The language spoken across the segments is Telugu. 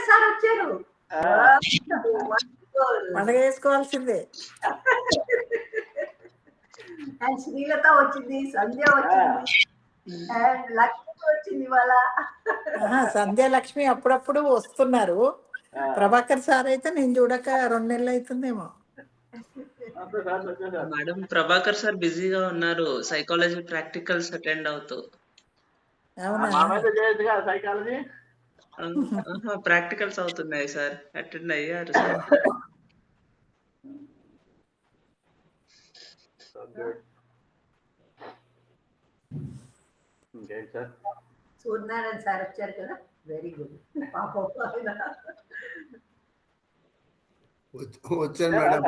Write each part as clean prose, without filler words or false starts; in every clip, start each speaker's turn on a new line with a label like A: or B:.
A: ప్రభాకర్ సార్ వచ్చారు.
B: పండగ చేసుకోవాల్సిందే.
A: అండ్ శ్రీలత వచ్చింది, సంధ్య వచ్చింది, అండ్ లక్ష్మి వచ్చింది ఇవాళ.
B: సంధ్య లక్ష్మి అప్పుడప్పుడు వస్తున్నారు. ప్రభాకర్ సార్ అయితే నేను చూడక 2 నెలలు అవుతుందేమో.
C: మేడం ప్రభాకర్ సార్ బిజీగా ఉన్నారు, సైకాలజీ ప్రాక్టికల్స్ అటెండ్ అవుతూ.
D: సైకాలజీ
C: ప్రాక్టికల్స్ అవుతున్నాయి సార్, అటెండ్ అయ్యారు సార్.
A: సూర్యనారాయణ సార్ వచ్చారు కదా, వెరీ గుడ్.
E: వచ్చాను మేడం,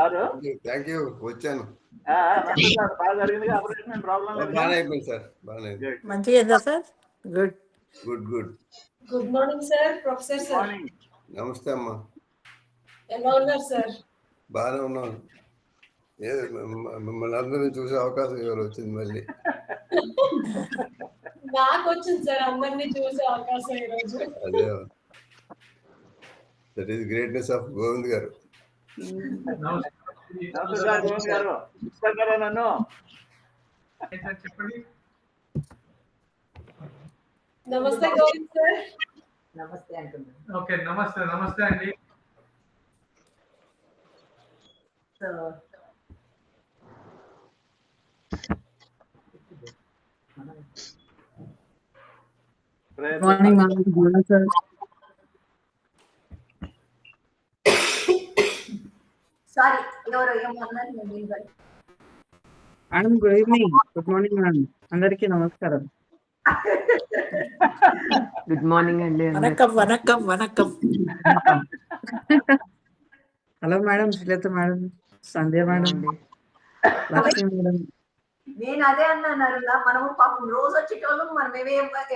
E: థ్యాంక్ యూ. వచ్చాను, బాగా అయిపోయింది సార్, బాగా
B: మంచిగా అయిందా sir? Good
E: good good.
F: Good morning sir, professor sir.
E: నమస్తే అమ్మా,
F: ఎలా ఉన్నారు సార్?
E: బాగానే ఉన్నాను. మిమ్మల్ని అందరినీ చూసే అవకాశం ఎవరు వచ్చింది మళ్ళీ?
F: నాకు వచ్చింది సార్ అందరినీ చూసే అవకాశం ఈరోజు.
E: అదే, that is greatness of Govind గారు.
F: నమస్తే గోవింద్ సార్.
A: నమస్తే అంటున్నాను.
D: ఓకే, నమస్తే. నమస్తే అండి.
G: Morning sir.
A: సారీ, ఎవరో ఏమన్నారు?
G: Madam good evening. Good morning madam, అందరికీ నమస్కారం.
H: గుడ్ మార్నింగ్ అండి.
B: వనక్కం వనక్కం వనక్కం.
G: Hello madam, Srilatha madam, Sandhya madam, Lakshmi madam.
A: నేను అదే అన్నాను, మనము పాపం రోజు వచ్చేటోళ్ళం, మనం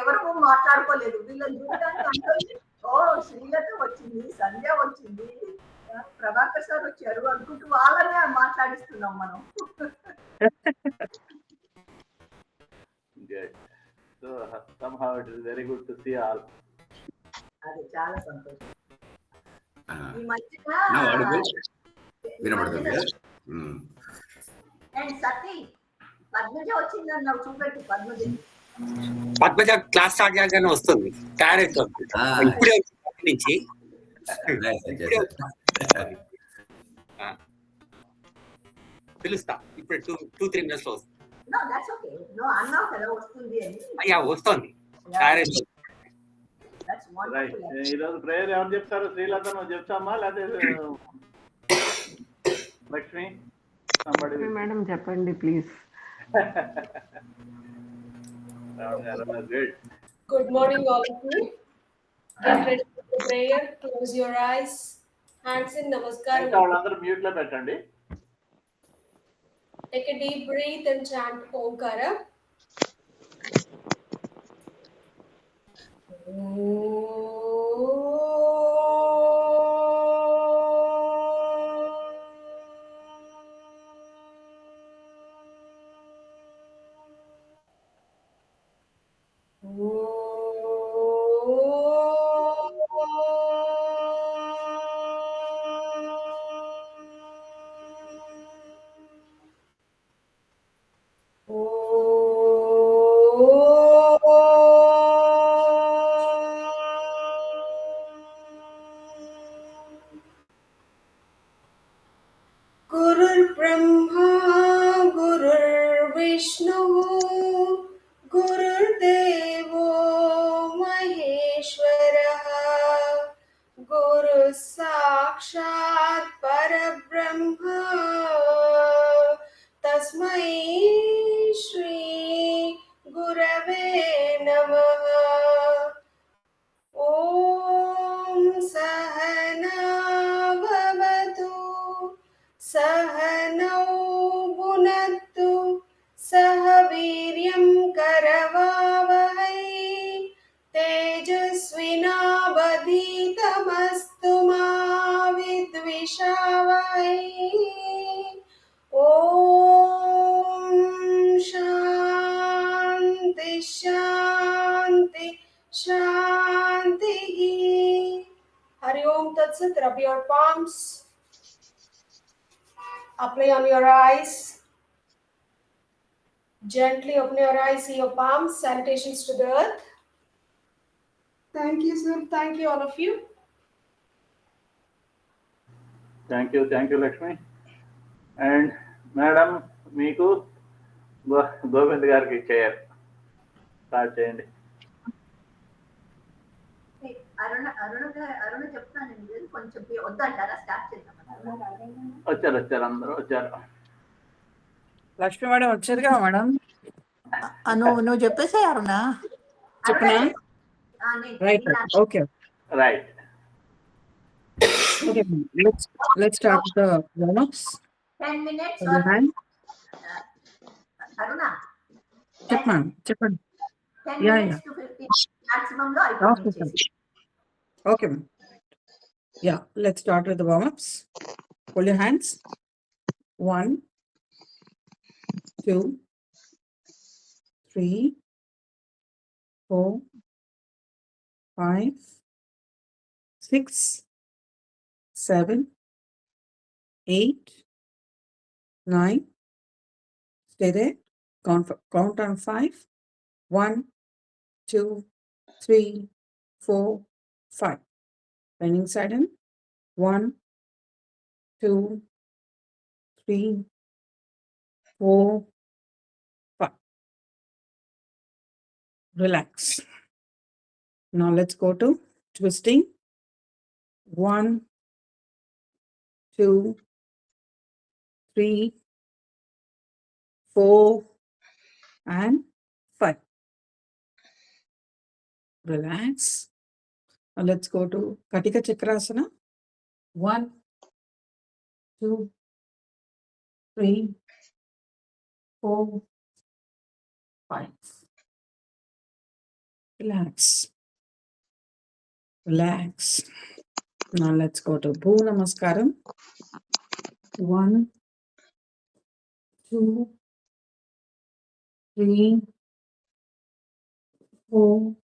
A: ఎవరు మాట్లాడుకోలేదు. వీళ్ళని చూడడానికి ఓ శ్రీలత వచ్చింది, సంధ్య వచ్చింది, ప్రభాకర్ సార్ వచ్చారు అనుకుంటూ వాళ్ళనే మాట్లాడిస్తున్నాం మనం.
D: So somehow it is very good to see all.
A: అది చాలా సంతోషం. ఈ మధ్యన అండ్ సతీ పద్మజ వచ్చిందన్నావు, చూపెట్టు పద్మజ.
I: పద్మజ క్లాస్ స్టార్ట్ చేయగానే వస్తుంది, తయారైతుంది ఇప్పుడే నుంచి. పిలుస్తా ఇప్పుడు 2-3 minutes లో వస్తుంది. అయ్యా వస్తుంది, తయారైతుంది.
D: ఈరోజు ప్రేయర్ ఎవరు చెప్తారు? శ్రీలత నువ్వు చెప్తామా లేకపోతే లక్ష్మి?
H: మేడం చెప్పండి please.
F: Good morning all of you. Get ready for the prayer. Close your eyes. Hands in namaskaram.
D: వాళ్ళందరూ మ్యూట్ లో పెట్టండి.
F: Take a deep breath and chant Omkara. Hari Om Tat Sat. Rub your palms. Apply on your eyes. Gently open your eyes, see your palms. Salutations to the earth. Thank you, sir. Thank you, all of you.
D: Thank you Lakshmi. And madam మీకు గోవింద్ గారికి చైర్ స్టార్ట్ చేయండి.
A: అరుణ చెప్తానండి, కొంచెం వద్దంటారా? స్టార్ట్ చేద్దాం.
D: వచ్చారు అందరూ వచ్చారు.
G: లక్ష్మి మేడం వచ్చారుగా మేడం.
B: నువ్వు చెప్పేసే అరుణ.
G: చెప్పనా? Right. Okay.
D: Right.
G: Okay, let's start with the warm-ups.
A: 10 minutes.
G: Raise your hand.
A: Aruna.
G: చెప్పండి.
A: 10
G: Yeah,
A: minutes to 15 maximum లో అయిపోతుంది.
G: Okay, ma'am. Yeah, let's start with the warm-ups. Hold your hands. 1, 2, 3, 4, 5, 6, 7, 8, 9. Stay there. Count on 5. 1, 2, 3, 4, 5. Bending side in. 1, 2, 3, 4, 5. Relax. Now let's go to twisting. 1, 2, 3, 4, and 5. Relax. Now let's go to Katika Chakrasana. 1, 2, 3, 4, 5. Relax. Now let's go to Bhu Namaskaram. 1, 2, 3, 4,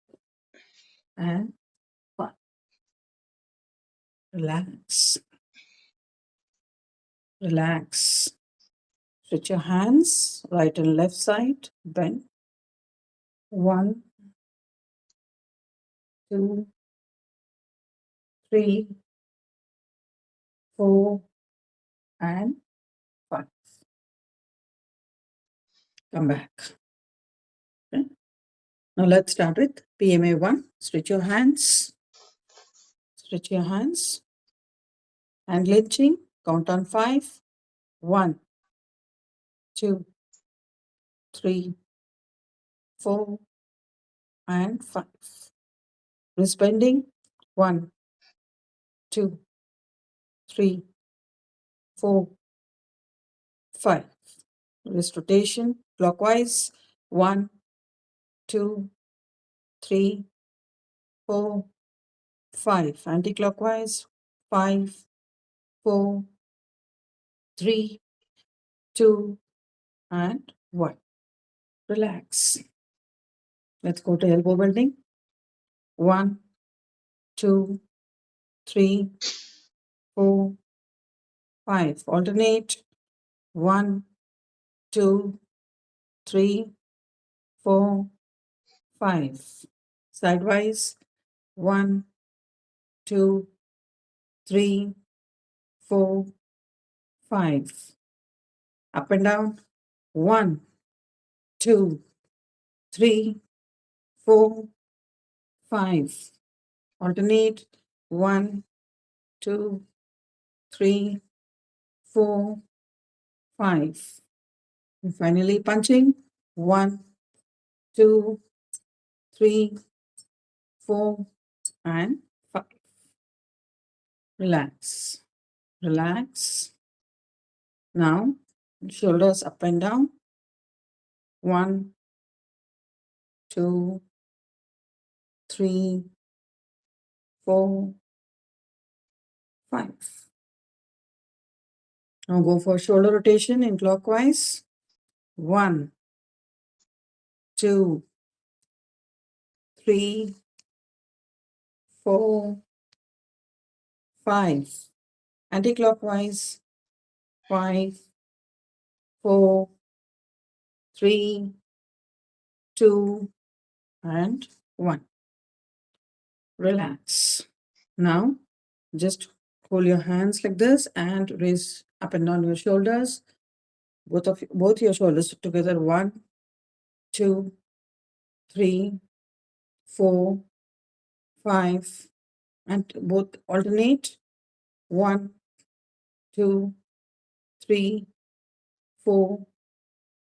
G: and 5. Relax. Stretch your hands, right and left side, bend. 1, 2, 3, 4, and 5. Come back. Okay. Now let's start with PMA 1. Stretch your hands. Hand lengthening. Count on 5. 1, 2, 3, 4, and 5. Wrist bending. 1, 2, 3, 4, 5. Wrist rotation clockwise. 1, 2, 3, 4, 5. Anti-clockwise. 5, 4, 3, 2, and 1. Relax. Let's go to elbow bending. 1, 2, 3, 4, 5. Alternate. 1, 2, 3, 4, 5. Sidewise. 1, 2, 3, 4, 5. Up and down. 1, 2, 3, 4, 5. Alternate. 1, 2, 3, 4, 5. And finally punching. 1, 2, 3, 4, and 5. Relax. Now shoulders up and down. 1, 2, 3, 4, 5. Now go for shoulder rotation in clockwise. 1, 2, 3, 4, 5. Anti-clockwise. 5, 4, 3, 2, and 1. Relax. Now, just hold your hands like this and raise up and down your shoulders. Both your shoulders together. 1, 2, 3, 4, 5, and both alternate. 1, 2, 3, 4,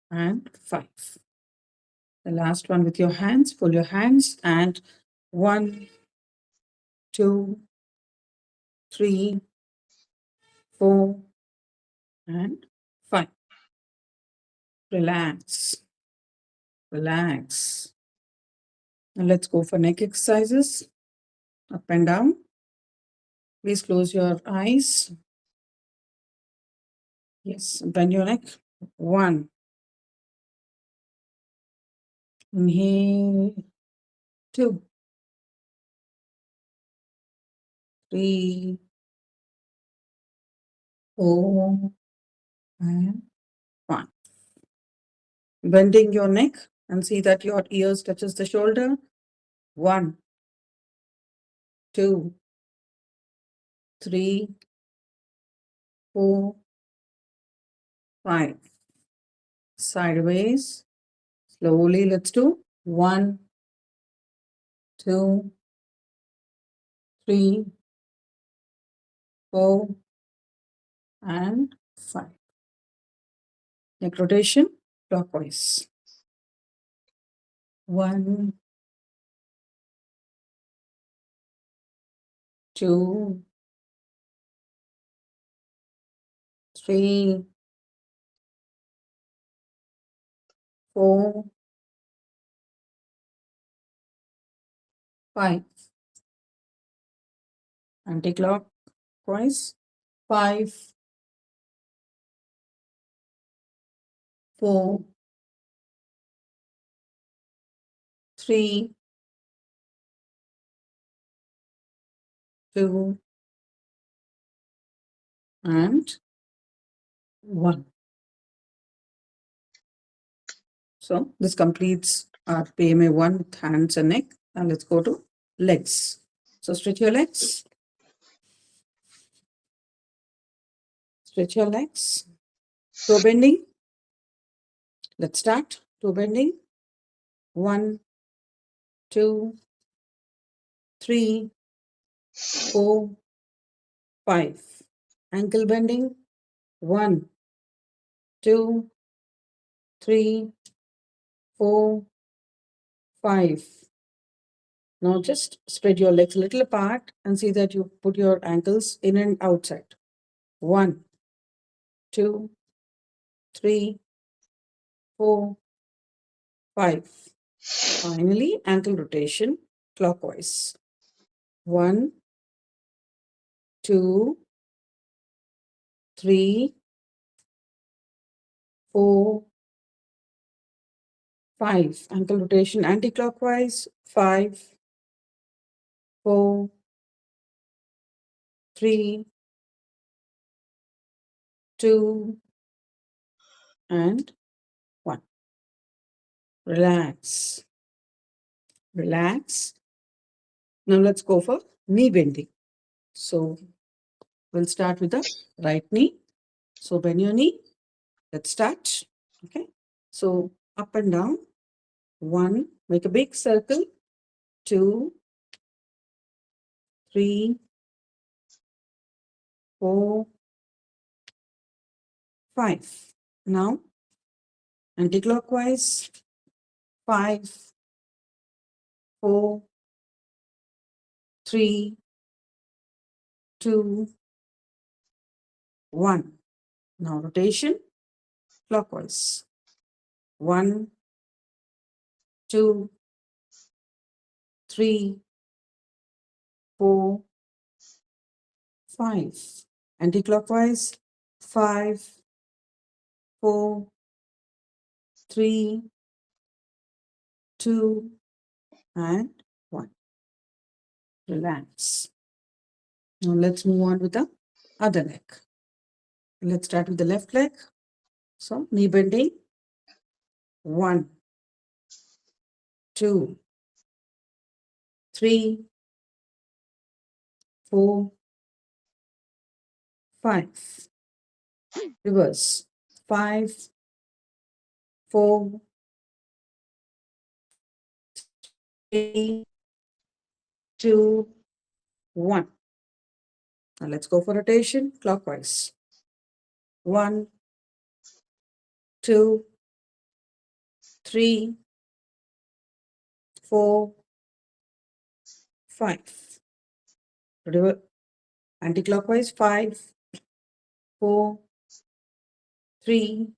G: and 5. The last one with your hands. Pull your hands and 1, 2, 3, 4, and 5. Relax. Relax. Now let's go for neck exercises. Up and down. Please close your eyes. Yes, bend your neck. 1. Inhale. 2, 3, 4, and 5. Bending your neck and see that your ears touches the shoulder. 1, 2, 3, 4, 5. Sideways. Slowly, let's do 1, 2, 3, 4, and 5. Neck rotation, clockwise. 1, 2, 3, 4, 5. Anti-clockwise. 5, 4, 3, 2, and 1. So this completes our PMA 1 with hands and neck. Now let's go to legs. So stretch your legs. Stretch your legs. Toe bending. Let's start. Toe bending. 1, 2, 3, 4, 5. Ankle bending. 1, 2, 3, 4, 5. Now just spread your legs a little apart and see that you put your ankles in and outside. 1, 2, 3, 4, 5. Finally, ankle rotation clockwise. 1, 2, 3, 4, 5. Ankle rotation anti-clockwise. 5, 4, 3, 2, and 1. Relax. Relax. Now let's go for knee bending. So we'll start with the right knee. So bend your knee. Let's start. Okay. So up and down. 1, make a big circle. 2, 3, 4, 5. Now anti-clockwise. 5, 4, 3, 2, 1. Now rotation clockwise. 1, 2, 3, 4, 5. Anti-clockwise. 5, 4, 3, 2, and 1. Relax. Now let's move on with the other leg. Let's start with the left leg. So knee bending. 1, 2, 3, 4, 5. Reverse. 5, 4, 3, 2, 1. Now let's go for rotation clockwise. 1, 2, 3, 4, 5. Anti-clockwise. 5, 4, 3,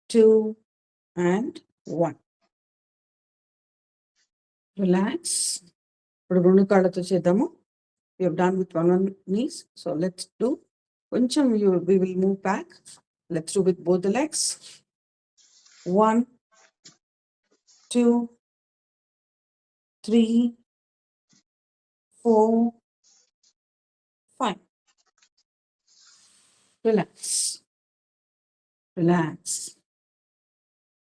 G: 2, and 1. Relax. We have done with one knees. So let's do. We will move back. Let's do with both the legs. 1, 2, 3, 4, 5. Relax. Relax.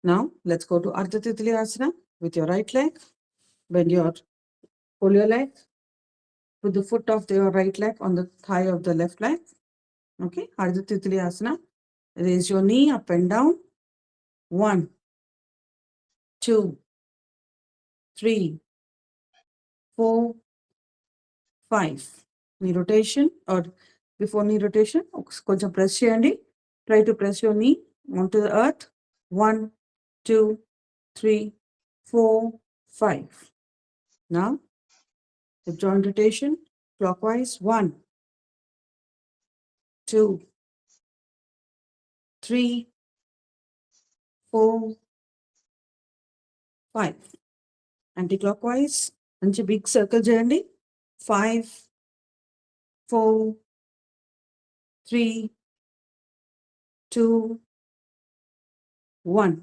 G: Now let's go to Ardha Titli Asana with your right leg. Pull your leg. Put the foot of your right leg on the thigh of the left leg. Okay, Ardha Titli Asana. Raise your knee up and down. 1, 2, 3, 4, 5. Knee rotation or before knee rotation, కొంచెం press చేయండి. Try to press your knee onto the earth. 1, 2, 3, 4, 5. Now, the joint rotation clockwise. 1, 2, 3, 4, 5. Anti-clockwise. మంచి big circle చేయండి. 5, 4, 3, 2, 1.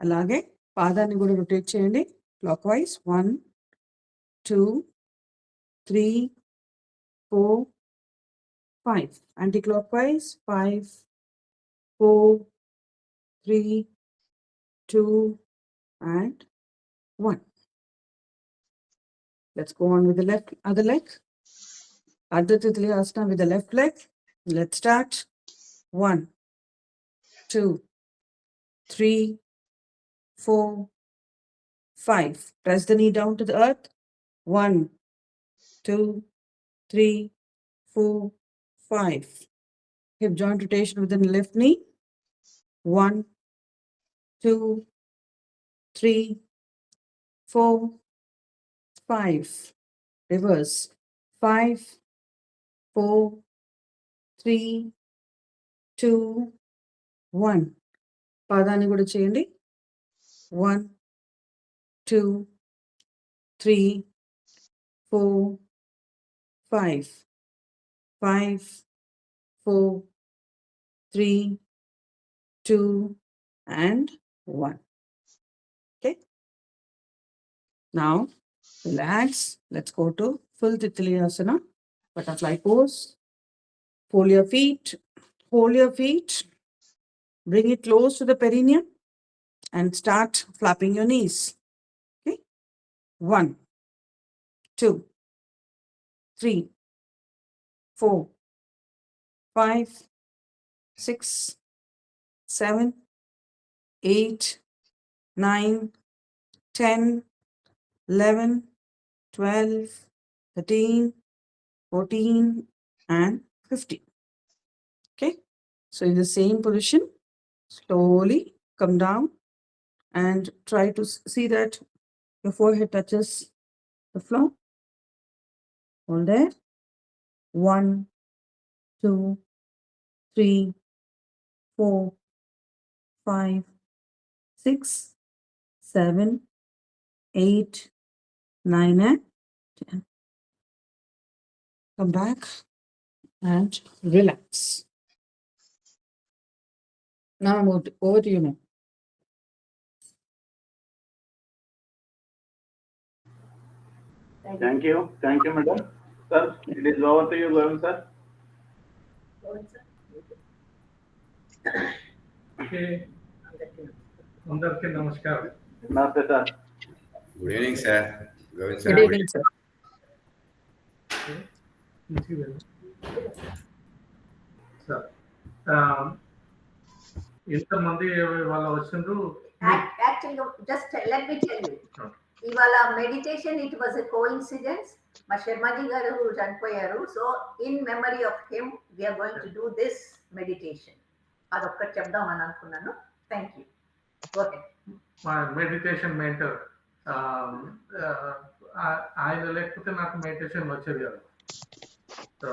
G: అలాగే పాదాన్ని కూడా రొటేట్ చేయండి. Clockwise. 1, 2, 3, 4, 5. Anti-clockwise. 5, 4, 3, 2, and 1. Let's go on with the other leg. Ardha Titli Asana with the left leg. Let's start. 1, 2, 3, 4, 5. Press the knee down to the earth. 1, 2, 3, 4, 5. Hip joint rotation within the left knee. 1, 2, 3, 4, 5. Reverse. 5, 4, 3, 2, 1. పాదాన్ని కూడా చేయండి. 1, 2, 3, 4, 5. 5, 4, 3, 2, and 1. Okay. Now, relax. Let's go to full Titli Asana. Butterfly pose. Fold your feet. Hold your feet. Bring it close to the perineum and start flapping your knees. Okay. 1, 2, 3, 4, 5, 6, 7, 8, 9, 10, 11, 12, 13, 14, and 15. Okay. So in the same position, slowly come down and try to see that your forehead touches the floor. Hold there. 1, 2, 3, 4, 5, 6, 7, 8, 9, and 10. Come back and relax. Now over to you now.
D: Thank you, madam. Sir, it is over to you, Govind sir.
J: అందరికీ నమస్కారం.
D: Namaste, sir.
I: Good evening sir. Govind
B: good
I: sir.
B: Evening sir.
J: Sir ఇంతమంది వాళ్ళ వచ్చిండ్రు.
A: యాక్చువల్గా just let me tell you, ఇవాళ meditation it was a coincidence. మా శర్మాజీ గారు చనిపోయారు, so in memory of him we are going to do this meditation. అదొక్కటి చెప్దామని అనుకున్నాను. Thank you. ఓకే.
J: మా మెడిటేషన్ మెంటర్ ఆయన లేకపోతే నాకు మెడిటేషన్ వచ్చేది కాదు. So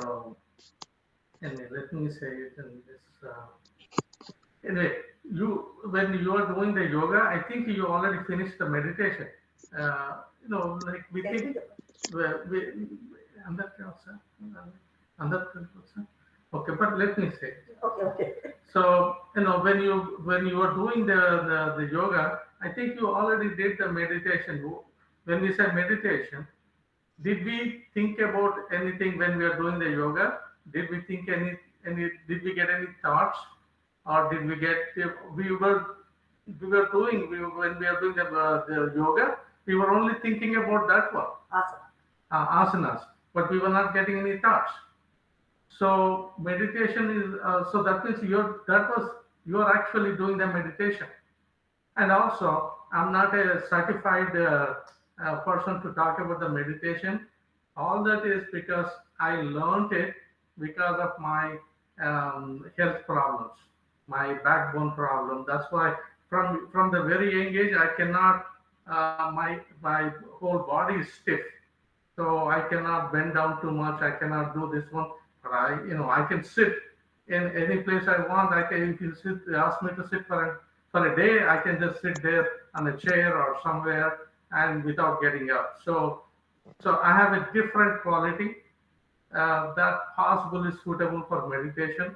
J: let me say it in this anyway, when you are doing the yoga, I think you already finished the meditation. Like we think okay, but let me say.
A: Okay.
J: So when you are doing the yoga, I think you already did the meditation. When we say meditation, did we think about anything when we are doing the yoga? Did we think did we get any thoughts, or did we get when we are doing the yoga, we were only thinking about that one, asanas, but we were not getting any thoughts. So meditation is so that means you are actually doing the meditation. And also, I'm not a certified person to talk about the meditation. All that is because I learned it because of my health problems, my backbone problem. That's why from the very young age, I cannot, my whole body is stiff. So I cannot bend down too much. I cannot do this one. But I can sit in any place I want. If you ask me to sit for a day, I can just sit there on a chair or somewhere and without getting up. So I have a different quality that possible is suitable for meditation.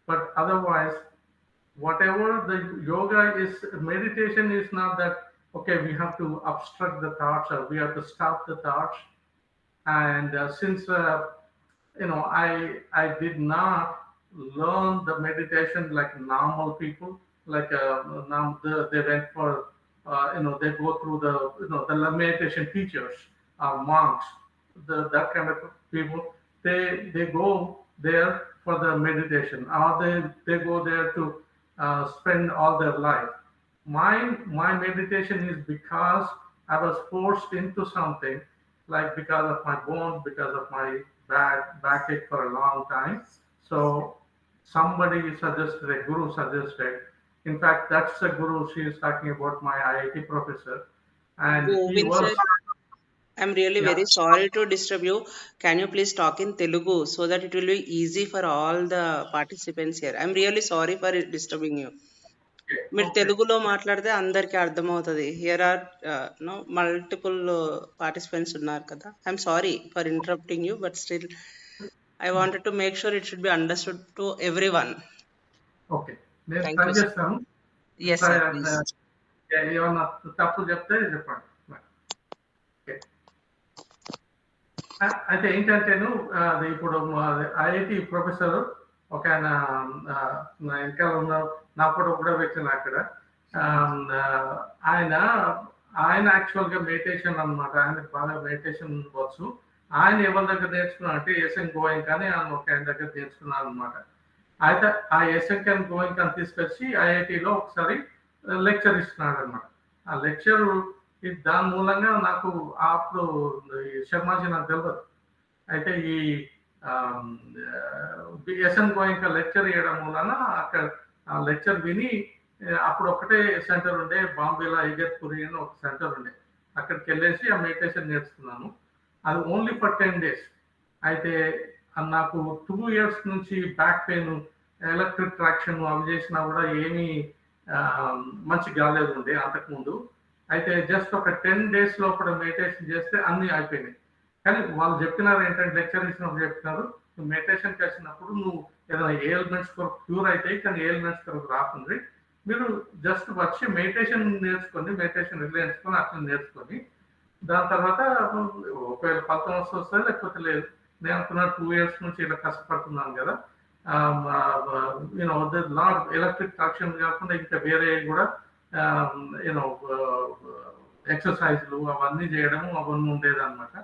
J: But otherwise, whatever the yoga is, meditation is not that, okay, we have to obstruct the thoughts or we have to stop the thoughts. And since I did not learn the meditation like normal people, like they went for they go through the meditation teachers, monks, that kind of people. They go there for the meditation, or they go there to spend all their life. My meditation is because I was forced into something, like because of my bones, because of my backache for a long time. So somebody suggested, a guru suggested. In fact, that's the guru she is talking about, my IIT professor. And he was.
C: I'm really very sorry to disturb you. Can you please talk in Telugu so that it will be easy for all the participants here? I'm really sorry for disturbing you. మీరు తెలుగులో మాట్లాడితే అందరికీ అర్థమవుతుంది. హియర్ ఆర్ మల్టిపుల్ పార్టిసిపెంట్స్ ఉన్నారు కదా. I'm sorry for interrupting you, but still I wanted to make sure it should be understood to every one.
J: Okay, నేను ట్రై చేస్తాను.
C: yes sir, please.
J: ఏమన్నా తప్పు చెప్తే చెప్పండి. అయితే ఏంటంటేను ఇప్పుడు ఐఐటి ప్రొఫెసర్ ఒక ఆయన నా వెనకాల ఉన్న నా ఫోటో కూడా పెట్టిన అక్కడ. ఆయన యాక్చువల్గా మెడిటేషన్ అనమాట. ఆయనకు బాగా మెడిటేషన్ వచ్చు. ఆయన ఎవరి దగ్గర నేర్చుకున్నా అంటే ఎస్ఎన్ గోయింగ్ అని ఆయన ఒక ఆయన దగ్గర నేర్చుకున్నాను అనమాట. అయితే ఆ ఎస్ఎన్ గోయింగ్ అని తీసుకొచ్చి ఐఐటిలో ఒకసారి లెక్చర్ ఇస్తున్నాడు అనమాట. ఆ లెక్చర్ దాని మూలంగా నాకు అప్పుడు శర్మాజీ నాకు తెలియదు. అయితే ఈ ఎస్ఎన్ గోయింగ్ లెక్చర్ ఇవ్వడం మూలన అక్కడ ఆ లెక్చర్ విని, అప్పుడు ఒకటే సెంటర్ ఉండే, బాంబేలో ఇగత్పురి అని ఒక సెంటర్ ఉండే, అక్కడికి వెళ్ళేసి ఆ మెడిటేషన్ నేర్చుకున్నాను. అది ఓన్లీ ఫర్ 10 days. అయితే నాకు 2 years నుంచి బ్యాక్ పెయిన్, ఎలక్ట్రిక్ ట్రాక్షన్ అవి చేసినా కూడా ఏమీ మంచి కాలేదు ఉండే అంతకుముందు. అయితే జస్ట్ ఒక 10 days లోపల మెడిటేషన్ చేస్తే అన్నీ అయిపోయినాయి. కానీ వాళ్ళు చెప్పినారు ఏంటంటే, లెక్చర్ ఇచ్చినప్పుడు చెప్తున్నారు, నువ్వు మెడిటేషన్కి వచ్చినప్పుడు నువ్వు ఏదైనా ఎయిల్మెంట్స్ కొరకు క్యూర్ అవుతాయి, కానీ ఎయిల్మెంట్స్ కొరకు రాకుంది. మీరు జస్ట్ వచ్చి మెడిటేషన్ నేర్చుకొని, మెడిటేషన్ నేర్చుకొని అట్లా నేర్చుకొని దాని తర్వాత ఒకవేళ ఫలితం వస్తుంది లేకపోతే లేదు. నేను అనుకున్న 2 years నుంచి ఇలా కష్టపడుతున్నాను కదా, యూనో లాట్ ఎలక్ట్రిక్ ట్రాక్షన్ కాకుండా ఇంకా వేరే కూడా యూనో ఎక్సర్సైజ్లు అవన్నీ చేయడం అవన్నీ ఉండేది అనమాట.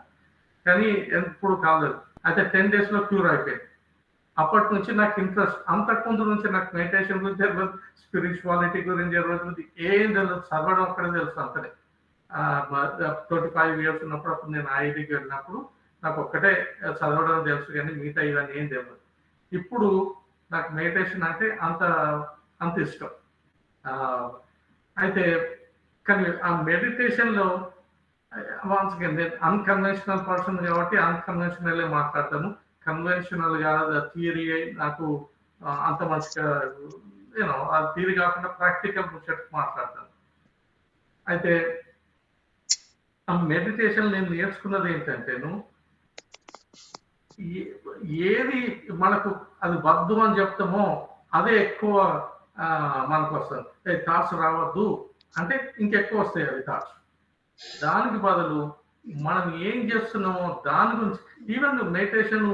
J: కానీ ఎప్పుడు కాలేదు. అయితే 10 days లో క్యూర్ అయిపోయింది. అప్పటి నుంచి నాకు ఇంట్రెస్ట్, అంతకుముందు నుంచి నాకు మెడిటేషన్ గురించి తెలియదు, స్పిరిచువాలిటీ గురించి తెలియదు, ఏం తెలియదు, చదవడం ఒక్కడే తెలుసు అంతనే. 25 years ఉన్నప్పుడు అప్పుడు నేను ఐఐటికి వెళ్ళినప్పుడు నాకు ఒక్కటే చదవడం తెలుసు, కానీ మిగతా ఇవన్నీ ఏం తెలియదు. ఇప్పుడు నాకు మెడిటేషన్ అంటే అంత ఇష్టం. అయితే కానీ ఆ మెడిటేషన్లో వన్స్ అగైన్ నేను అన్కన్వెన్షనల్ పర్సన్ కాబట్టి అన్కన్వెన్షనలే మాట్లాడతాను. కన్వెన్షనల్ గా థియరీ నాకు అంత మంచిగా యూనో ఆ థియరీ కాకుండా ప్రాక్టికల్ ముచ్చట్టు మాట్లాడతాను. అయితే ఆ మెడిటేషన్ నేను నేర్చుకున్నది ఏంటంటేను, ఏది మనకు అది వద్దు అని చెప్తామో అదే ఎక్కువ మనకు వస్తుంది. థాట్స్ రావద్దు అంటే ఇంకెక్కువ వస్తాయి అవి థాట్స్. దానికి బదులు మనం ఏం చేస్తున్నామో దాని గురించి, ఈవెన్ మెడిటేషన్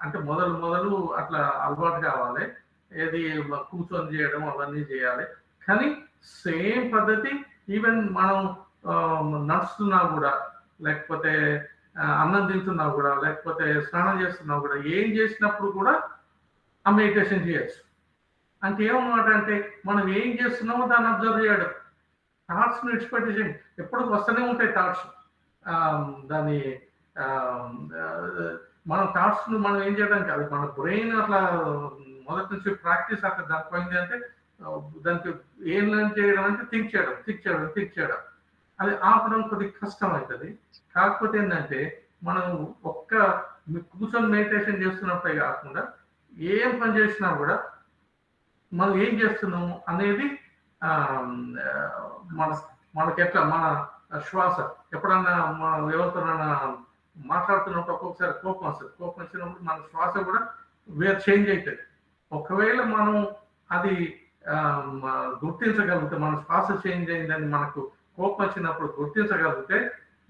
J: అంటే మొదలు అట్లా అలవాటు కావాలి, ఏది కూర్చొని చేయడం అవన్నీ చేయాలి. కానీ సేమ్ పద్ధతి ఈవెన్ మనం నడుస్తున్నా కూడా, లేకపోతే అన్నం తింటున్నా కూడా, లేకపోతే స్నానం చేస్తున్నా కూడా, ఏం చేసినప్పుడు కూడా ఆ మెడిటేషన్ చేయొచ్చు. అంటే ఏమన్నమాట అంటే మనం ఏం చేస్తున్నామో దాన్ని అబ్జర్వ్ చేయడం, థాట్స్ విడిచిపెట్టేసి ఎప్పుడు వస్తూనే ఉంటాయి థాట్స్. దాన్ని మన థాట్స్ మనం ఏం చేయడానికి, అది మన బ్రెయిన్ అట్లా మొదటి నుంచి ప్రాక్టీస్ అట్లా దానికి పోయింది అంటే దానికి ఏం చేయడం అంటే థింక్ చేయడం అది ఆపడం కొద్దిగా కష్టం అవుతుంది. కాకపోతే ఏంటంటే మనం కూర్చొని మెడిటేషన్ చేస్తున్నప్పుడే కాకుండా ఏం పని చేసినా కూడా మనం ఏం చేస్తున్నాము అనేది మనకి ఎట్లా మన శ్వాస, ఎప్పుడన్నా మనం ఎవరితోనైనా మాట్లాడుతున్నప్పుడు ఒక్కొక్కసారి కోపం వచ్చినప్పుడు మన శ్వాస కూడా వేరే చేంజ్ అవుతుంది. ఒకవేళ మనం అది గుర్తించగలిగితే, మన శ్వాస చేంజ్ అయిందని మనకు కోపం వచ్చినప్పుడు గుర్తించగలిగితే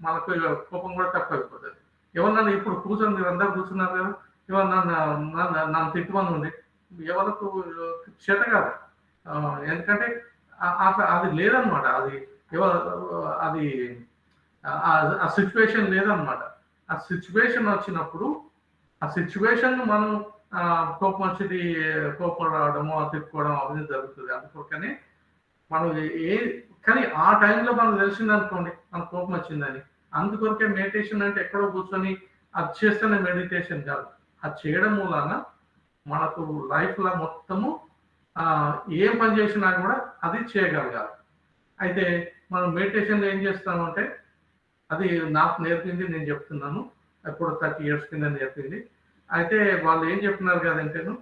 J: మనకు కోపం కూడా తక్కువైపోతుంది. ఎవరన్నా ఇప్పుడు కూర్చొని మీరు అందరూ కూర్చున్నారు కదా, ఎవరన్నా నన్ను తిట్టుమని ఉంది, ఎవరికి చేత కాదు. ఎందుకంటే అది లేదనమాట, అది ఆ సిచ్యువేషన్ లేదనమాట. ఆ సిచ్యువేషన్ వచ్చినప్పుడు ఆ సిచ్యువేషన్ మనం కోపం రావడము, తిప్పుకోవడం అవన్నీ జరుగుతుంది. అందుకోకనే మనం కానీ ఆ టైంలో మనకు తెలిసింది అనుకోండి మన కోపం వచ్చిందని, అందుకొరకే మెడిటేషన్ అంటే ఎక్కడో కూర్చొని అది చేస్తేనే మెడిటేషన్ కాదు. అది చేయడం మూలాన మనకు లైఫ్లో మొత్తము ఏం పని చేసినా కూడా అది చేయగలగాలి. అయితే మనం మెడిటేషన్లో ఏం చేస్తామంటే, అది నాకు నేర్పింది, నేను చెప్తున్నాను, ఎప్పుడు 30 years కింద నేర్పింది. అయితే వాళ్ళు ఏం చెప్తున్నారు కదంటేను,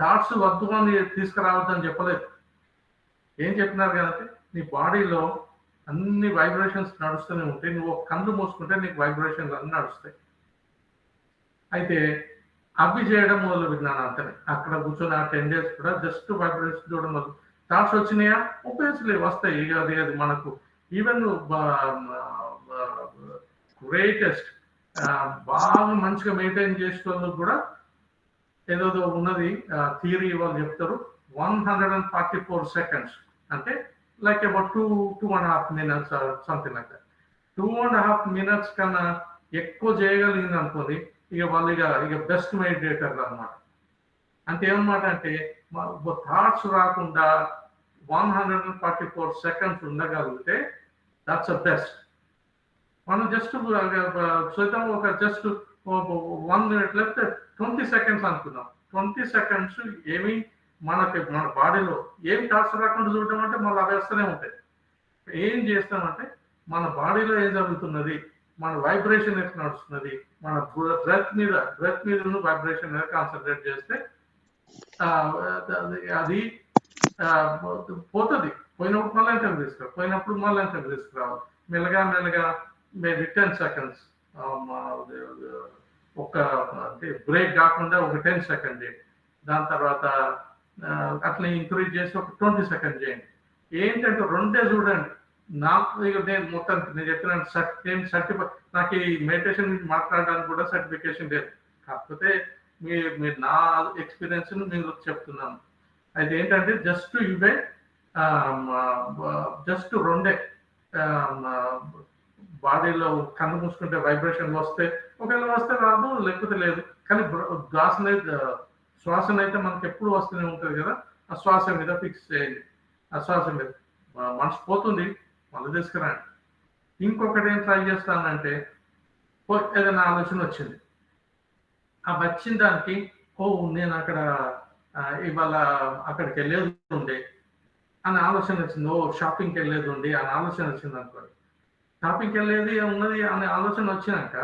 J: థాట్స్ వద్దు అని తీసుకురావద్దని చెప్పలేదు. ఏం చెప్తున్నారు కదంటే, నీ బాడీలో అన్ని వైబ్రేషన్స్ నడుస్తూనే ఉంటాయి, నువ్వు కళ్ళు మూసుకుంటే నీకు వైబ్రేషన్స్ అన్నీ నడుస్తాయి. అయితే అవి చేయడం మొదలు పెట్టినాను అంతనే. అక్కడ కూర్చొని ఆ 10 days కూడా జస్ట్ వైబ్రేషన్ చూడడం మొదలు. థాట్స్ వచ్చినాయా, ఉపయోగించలే, వస్తాయి. ఇక అది మనకు ఈవెన్ గ్రేటెస్ట్ బాగా మంచిగా మెయింటైన్ చేసేటోళ్ళకి కూడా ఏదో ఉన్నది థియరీ వాళ్ళు చెప్తారు. 144 seconds అంటే like about 2.5 minutes something like that. 2.5 minutes కన్నా ఎక్కువ చేయగలిగింది అనుకోండి, ఇక వాళ్ళు ఇక బెస్ట్ మెడిటేటర్లు అనమాట. అంటే ఏమన్నమాట అంటే థాట్స్ రాకుండా 144 seconds ఉండగలిగితే దట్స్ అ బెస్ట్. మనం జస్ట్ చూద్దాం, ఒక జస్ట్ 1 minute లేకపోతే 20 seconds అనుకున్నాం. 20 seconds ఏమి మన బాడీలో ఏం థాట్స్ రాకుండా చూడటం అంటే మళ్ళీ అవి వస్తూనే ఉంటాయి. ఏం చేస్తామంటే మన బాడీలో ఏం జరుగుతున్నది, మన వైబ్రేషన్ ఎట్లా నడుస్తున్నది, మన బ్రెత్ మీద వైబ్రేషన్ మీద కాన్సన్ట్రేట్ చేస్తే అది పోతుంది. పోయినప్పుడు మళ్ళీ ఎంత తీసుకురావాలి. మెల్లగా మేబీ 10 seconds ఒక బ్రేక్ కాకుండా ఒక 10 seconds చేయండి. దాని తర్వాత అట్లా ఇంక్రీజ్ చేసి ఒక 20 seconds చేయండి. ఏంటంటే 2 చూడండి, నాకు ఇక నేను మొత్తానికి నేను చెప్పిన నేను సర్టిఫై నాకు ఈ మెడిటేషన్ గురించి మాట్లాడడానికి కూడా సర్టిఫికేషన్ లేదు. కాకపోతే మీరు నా ఎక్స్పీరియన్స్ మీరు చెప్తున్నాను. అయితే ఏంటంటే జస్ట్ ఇవే జస్ట్ 2 బాడీలో కన్ను మూసుకుంటే వైబ్రేషన్ వస్తే ఒకవేళ వస్తే రాదు, లేకపోతే లేదు. కానీ శ్వాసన అయితే మనకి ఎప్పుడు వస్తూనే ఉంటుంది కదా. ఆ శ్వాస మీద ఫిక్స్ చేయండి. ఆ శ్వాస మీద మనసు పోతుంది, మళ్ళీ తీసుకురండి. ఇంకొకటి ఏం ట్రై చేస్తానంటే ఏదైనా ఆలోచన వచ్చింది, ఆ వచ్చిన దానికి నేను అక్కడ ఇవాళ అక్కడికి వెళ్ళేది ఉండే అని ఆలోచన వచ్చింది. షాపింగ్కి వెళ్ళేది ఉండి అని ఆలోచన వచ్చింది అనుకోండి. షాపింగ్కి వెళ్ళేది ఉన్నది అనే ఆలోచన వచ్చినాక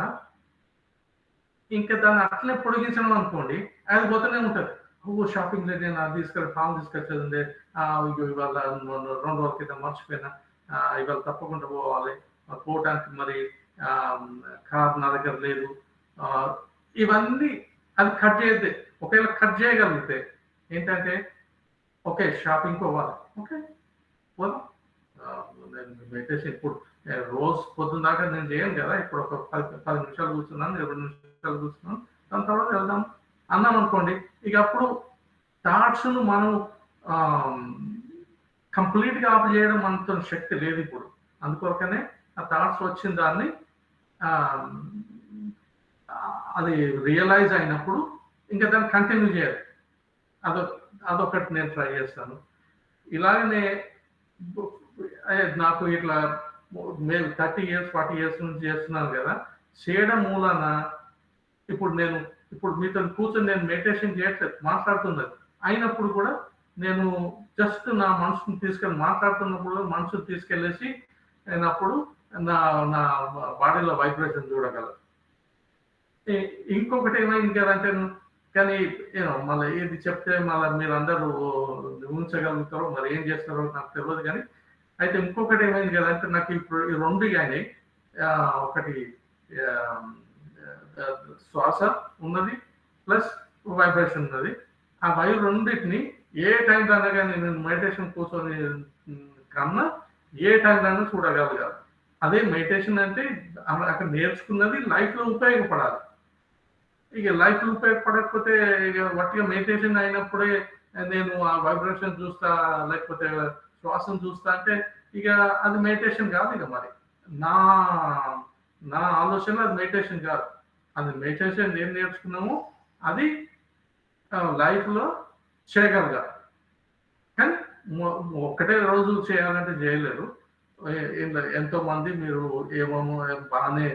J: ఇంకా దాన్ని అట్లనే పొడిగించడం అనుకోండి, అది పోతూనే ఉంటుంది. షాపింగ్ లేదు, నేను అది ఫామ్ తీసుకొచ్చేది ఉండే, ఇవాళ 2 రోజుల క్రితం మర్చిపోయినా, ఇవాళ తప్పకుండా పోవాలి, పోవటానికి మరి కార్ నా దగ్గర లేదు. ఇవన్నీ అది కట్ చేయద్దు. ఒకవేళ కట్ చేయగలిగితే ఏంటంటే ఓకే షాపింగ్ పోవాలి, ఓకే పోదాం. నేను మెడిటేషన్ ఇప్పుడు రోజు పొద్దున్న దాకా నేను చేయను కదా. ఇప్పుడు ఒక 10 నిమిషాలు కూర్చున్నాను, 20 నిమిషాలు కూర్చున్నాను, దాని తర్వాత వెళ్దాం అన్నాం అనుకోండి. ఇక అప్పుడు థాట్స్ను మనం కంప్లీట్గా ఆఫ్ చేయడం మనతో శక్తి లేదు ఇప్పుడు. అందుకొరకనే ఆ థాట్స్ వచ్చిన దాన్ని అది రియలైజ్ అయినప్పుడు ఇంకా దాన్ని కంటిన్యూ చేయాలి. అదొకటి నేను ట్రై చేస్తాను. ఇలాగనే నాకు ఇట్లా మేము 30 years 40 years నుంచి చేస్తున్నాను కదా. చేయడం మూలన ఇప్పుడు మీతో కూర్చొని నేను మెడిటేషన్ చేయట్లేదు, మాట్లాడుతున్నది అయినప్పుడు కూడా నేను జస్ట్ నా మనసుని తీసుకెళ్ళి మాట్లాడుతున్నప్పుడు మనసుని తీసుకెళ్ళేసి అయినప్పుడు నా బాడీలో వైబ్రేషన్ చూడగలరు. ఇంకొకటి ఏమైంది కదంటే, కానీ మళ్ళీ ఏది చెప్తే మళ్ళీ మీరు అందరూ ఉంచగలుగుతారో మరి ఏం చేస్తారో నాకు తెలియదు. కానీ అయితే ఇంకొకటి ఏమైంది కదంటే, నాకు ఇప్పుడు ఈ 2 కానీ ఒకటి శ్వాస ఉన్నది ప్లస్ వైబ్రేషన్ ఉన్నది. ఆ రెండింటిని ఏ టైంలో కానీ నేను మెడిటేషన్ కూర్చొని కన్నా ఏ టైంలో చూడగలగాలి. అదే మెడిటేషన్ అంటే అక్కడ నేర్చుకున్నది లైఫ్లో ఉపయోగపడాలి. ఇక లైఫ్లో ఉపయోగపడకపోతే ఇక వట్టిగా మెడిటేషన్ అయినప్పుడే నేను ఆ వైబ్రేషన్ చూస్తా లేకపోతే శ్వాసం చూస్తా అంటే ఇక అది మెడిటేషన్ కాదు. ఇక మరి నా ఆలోచన అది మెడిటేషన్ కాదు. అది మెడిటేషన్ ఏం నేర్చుకున్నామో అది లైఫ్లో చేయగలగాలి. కానీ ఒక్కటే రోజు చేయాలంటే చేయలేరు. ఎంతో మంది మీరు ఏమేమో బాగానే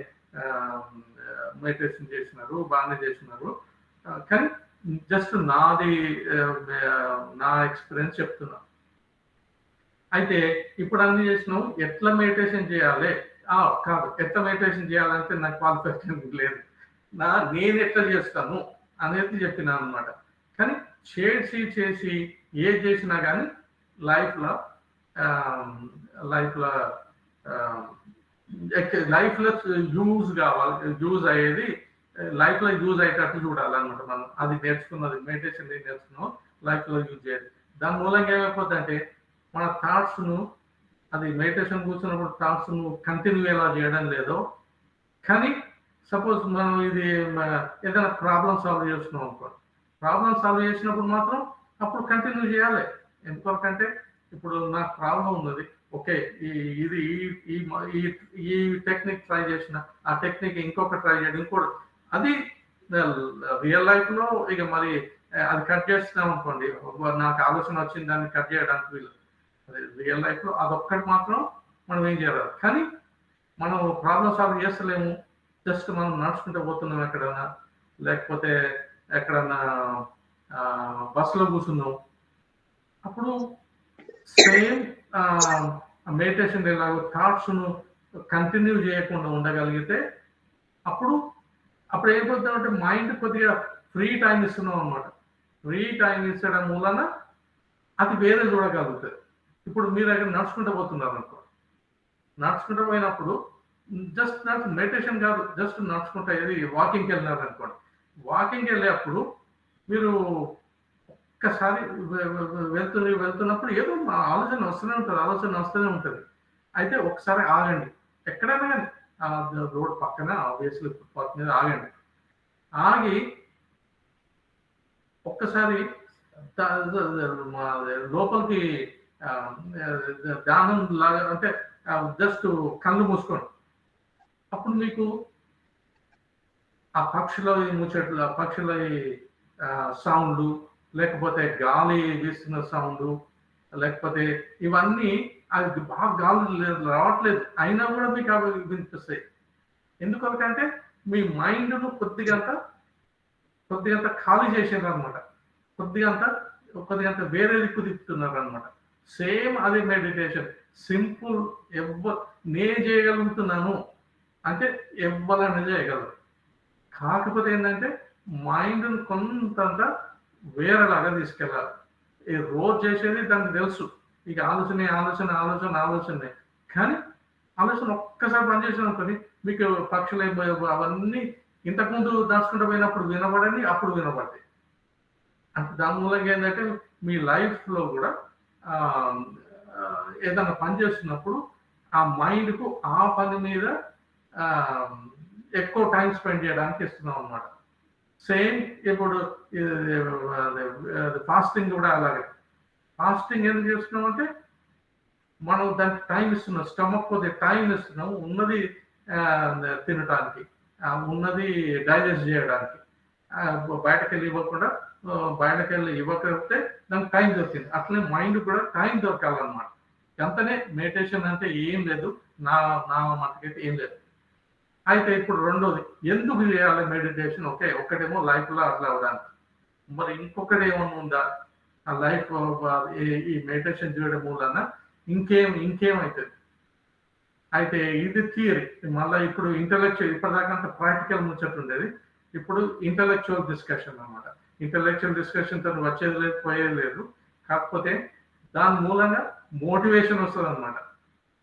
J: మెడిటేషన్ చేసినారు, బాగానే చేసినారు. కానీ జస్ట్ నా ఎక్స్పీరియన్స్ చెప్తున్నా. అయితే ఇప్పుడు అన్ని చేసినాం, ఎట్లా మెడిటేషన్ చేయాలి కాదు, ఎట్లా మెడిటేషన్ చేయాలంటే నాకు క్వాలిఫికేషన్ లేదు. నేను ఎట్లా చేస్తాను అనేది చెప్పినాను అనమాట. కానీ చేసి ఏది చేసినా కానీ లైఫ్లో యూజ్ కావాలి. యూజ్ అయ్యేది లైఫ్లో యూజ్ అయ్యేటట్టు చూడాలన్నమాట. మనం అది నేర్చుకున్నది మెడిటేషన్ నేర్చుకున్నాం, లైఫ్లో యూజ్ చేయాలి. దాని మూలంగా ఏమైపోతుంది అంటే మన థాట్స్ను అది మెడిటేషన్ కూర్చున్నప్పుడు థాట్స్ను కంటిన్యూ ఎలా చేయడం లేదో. కానీ సపోజ్ మనం ఇది ఏదైనా ప్రాబ్లం సాల్వ్ చేస్తున్నాం అనుకోండి, ప్రాబ్లం సాల్వ్ చేసినప్పుడు మాత్రం అప్పుడు కంటిన్యూ చేయాలి. ఎందుకంటే ఇప్పుడు నాకు ప్రాబ్లం ఉన్నది, ఓకే ఇది ఈ టెక్నిక్ ట్రై చేసిన, ఆ టెక్నిక్ ఇంకొక ట్రై చేయడం, ఇంకోటి అది రియల్ లైఫ్లో ఇక మరి అది కట్ చేస్తున్నాం అనుకోండి, నాకు ఆలోచన వచ్చింది దాన్ని కట్ చేయడానికి వీళ్ళు. అది రియల్ లైఫ్లో అదొక్కటి మాత్రం మనం ఏం చేయాలి. కానీ మనం ప్రాబ్లం సాల్వ్ చేస్తలేము, జస్ట్ మనం నడుచుకుంటూ పోతున్నాం ఎక్కడైనా, లేకపోతే ఎక్కడన్నా బస్సులో కూర్చున్నాం, అప్పుడు సేమ్ మెడిటేషన్ ఎలాగో థాట్స్ను కంటిన్యూ చేయకుండా ఉండగలిగితే అప్పుడు ఏమైపోతుందంటే మైండ్ కొద్దిగా ఫ్రీ టైం ఇస్తున్నాం అనమాట. ఫ్రీ టైం ఇచ్చడం మూలన అది వేరే చూడగలుగుతుంది. ఇప్పుడు మీరు అక్కడ నడుచుకుంటూ పోతున్నారు అనుకో, నడుచుకుంటూ పోయినప్పుడు జస్ట్ మెడిటేషన్ కాదు, జస్ట్ నడుచుకుంటా ఏది వాకింగ్కి వెళ్ళినారు అనుకోండి, వాకింగ్కి వెళ్ళేటప్పుడు మీరు ఒక్కసారి వెళ్తున్నప్పుడు ఏదో ఆలోచన వస్తూనే ఉంటుంది. అయితే ఒకసారి ఆగండి, ఎక్కడైనా కానీ రోడ్ పక్కన ఆబ్వియస్లీ ఫుట్పాత్ మీద ఆగండి. ఆగి ఒక్కసారి లోపలికి ధ్యానం లాగా అంటే జస్ట్ కళ్ళు మూసుకోండి. అప్పుడు మీకు ఆ పక్షుల ముచ్చట్లు, ఆ పక్షుల సౌండ్, లేకపోతే గాలి వీస్తున్న సౌండ్, లేకపోతే ఇవన్నీ అది బాగా గాలి రావట్లేదు అయినా కూడా మీకు అవి వినిపిస్తాయి. ఎందుకంటే మీ మైండ్ను కొద్దిగంత ఖాళీ చేసారు అనమాట, కొద్దిగంత వేరే దిక్కు తిప్పుతున్నారు అనమాట. సేమ్ అదే మెడిటేషన్, సింపుల్. నేను చేయగలుగుతున్నాను అంటే ఎవ్వరైనా చేయగలరు. కాకపోతే ఏంటంటే మైండ్ను కొంత వేరేలాగా తీసుకెళ్ళాలి. ఈ రోజు చేసేది దానికి తెలుసు, ఇక ఆలోచనే, కానీ ఆలోచన ఒక్కసారి పనిచేసిన అనుకోని మీకు పక్షులు అవన్నీ ఇంతకుముందు దాచుకుంటూ పోయినప్పుడు వినబడని, అప్పుడు వినబడతాయి. అంటే దాని మూలంగా ఏంటంటే మీ లైఫ్లో కూడా ఏదైనా పని చేస్తున్నప్పుడు ఆ మైండ్కు ఆ పని మీద ఎక్కువ టైం స్పెండ్ చేయడానికి ఇస్తున్నాం అన్నమాట. సేమ్ ఇప్పుడు ఫాస్టింగ్ కూడా అలాగే. ఫాస్టింగ్ ఎందుకు చేస్తున్నాం అంటే మనం దానికి టైం ఇస్తున్నాం, స్టమక్ కొద్దిగా టైం ఇస్తున్నాం ఉన్నది తినటానికి, ఉన్నది డైజెస్ట్ చేయడానికి. బయటకెళ్ళి ఇవ్వకపోతే దానికి టైం దొరికింది. అట్లనే మైండ్ కూడా టైం దొరకాలన్నమాట. అంతనే మెడిటేషన్ అంటే ఏం లేదు, నా మటుకైతే ఏం లేదు. అయితే ఇప్పుడు రెండోది, ఎందుకు చేయాలి మెడిటేషన్? ఒకటేమో లైఫ్లో అట్లా అవడానికి, మరి ఇంకొకటి ఏమన్నా ఉందా? ఆ లైఫ్ ఈ మెడిటేషన్ చేయడం మూలన ఇంకేమవుతుంది? అయితే ఇది థియరీ. మళ్ళీ ఇప్పుడు ఇంటలెక్చువల్, ఇప్పటిదాకా ప్రాక్టికల్ ముచ్చట ఉండేది, ఇప్పుడు ఇంటలెక్చువల్ డిస్కషన్ అన్నమాట. ఇంటలెక్చువల్ డిస్కషన్ తో వచ్చేది లేదు, పోయేది లేదు. కాకపోతే దాని మూలంగా మోటివేషన్ వస్తుంది అనమాట.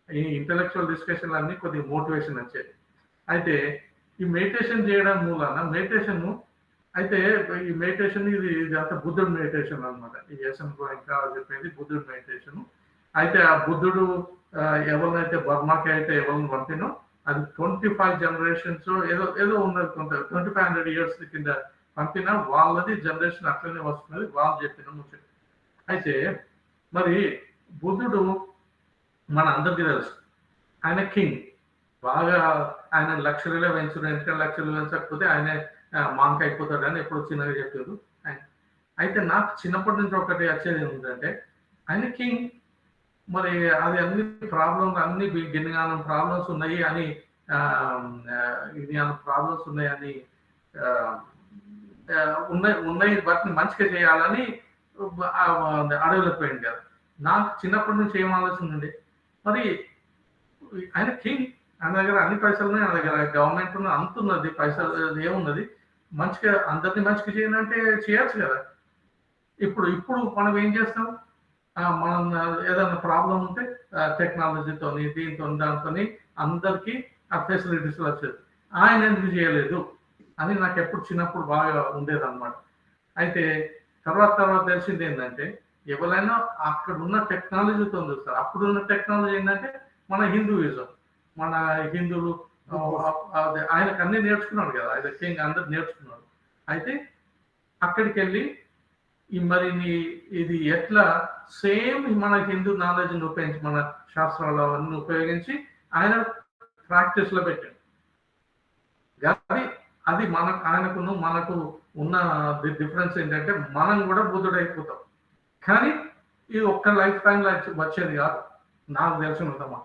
J: ఈ ఇంటలెక్చువల్ డిస్కషన్ అన్ని కొద్దిగా మోటివేషన్ వచ్చేది. అయితే ఈ మెడిటేషన్ చేయడం మూలాన ఈ మెడిటేషన్ ఇది అంతా బుద్ధుడు మెడిటేషన్ అనమాట. ఈ ఎస్ఎన్ ఇంకా చెప్పేది బుద్ధుడు మెడిటేషన్. అయితే ఆ బుద్ధుడు ఎవరినైతే బర్మాకి అయితే ఎవరిని పంపినో అది 25 generations ఏదో ఉన్నది, కొంత 2500 years కింద పంపిన వాళ్ళది జనరేషన్ అట్లనే వస్తున్నది, వాళ్ళు చెప్పిన ముచ్చట. అయితే మరి బుద్ధుడు మన అందరికీ తెలుసు, ఆయన కింగ్. బాగా ఆయన లక్షలుగా పెంచుడు, ఎందుకంటే లక్షలు పెంచకపోతే ఆయన మాంక అయిపోతాడు అని ఎప్పుడు చిన్నగా చెప్పారు. అయితే నాకు చిన్నప్పటి నుంచి ఒకటి వచ్చేది ఏంటంటే ఆయన కింగ్. మరి అది అన్ని ప్రాబ్లమ్స్, అన్ని గిన్నెగానం ప్రాబ్లమ్స్ ఉన్నాయి అని ఉన్నాయి వాటిని మంచిగా చేయాలని అడవిలోకి పోయింది కదా. నాకు చిన్నప్పటి నుంచి ఏం ఆలోచన ఉంది, మరి ఆయన కింగ్, ఆయన దగ్గర అన్ని పైసలు ఉన్నాయి, ఆయన దగ్గర గవర్నమెంట్ అంతున్నది, పైసలు ఏమున్నది, మంచిగా అందరినీ మంచిగా చేయాలంటే చేయొచ్చు కదా. ఇప్పుడు మనం ఏం చేస్తాం, మనం ఏదైనా ప్రాబ్లం ఉంటే టెక్నాలజీతోని దీంతో దాంతో అందరికీ ఆ ఫెసిలిటీస్ వచ్చేది. ఆయన ఎందుకు చేయలేదు అని నాకు ఎప్పుడు చిన్నప్పుడు బాగా ఉండేది అనమాట. అయితే తర్వాత తెలిసింది ఏంటంటే ఎవరైనా అక్కడ ఉన్న టెక్నాలజీతో చూస్తారు. అప్పుడున్న టెక్నాలజీ ఏంటంటే మన హిందూయిజం, మన హిందువులు ఆయనకు అన్ని నేర్చుకున్నాడు కదా, ఆయన కింగ్ అందరు నేర్చుకున్నాడు. అయితే అక్కడికి వెళ్ళి మరి ఇది ఎట్లా సేమ్ మన హిందూ నాలెడ్జ్ని ఉపయోగించి, మన శాస్త్రాలు అవన్నీ ఉపయోగించి ఆయన ప్రాక్టీస్ లో పెట్టాడు. కానీ అది మనకు ఉన్న డిఫరెన్స్ ఏంటంటే మనం కూడా బుద్ధుడు అయిపోతాం. కానీ ఇది ఒక్క లైఫ్ టైంలో వచ్చేది కాదు, నాకు తెలిసినంతమా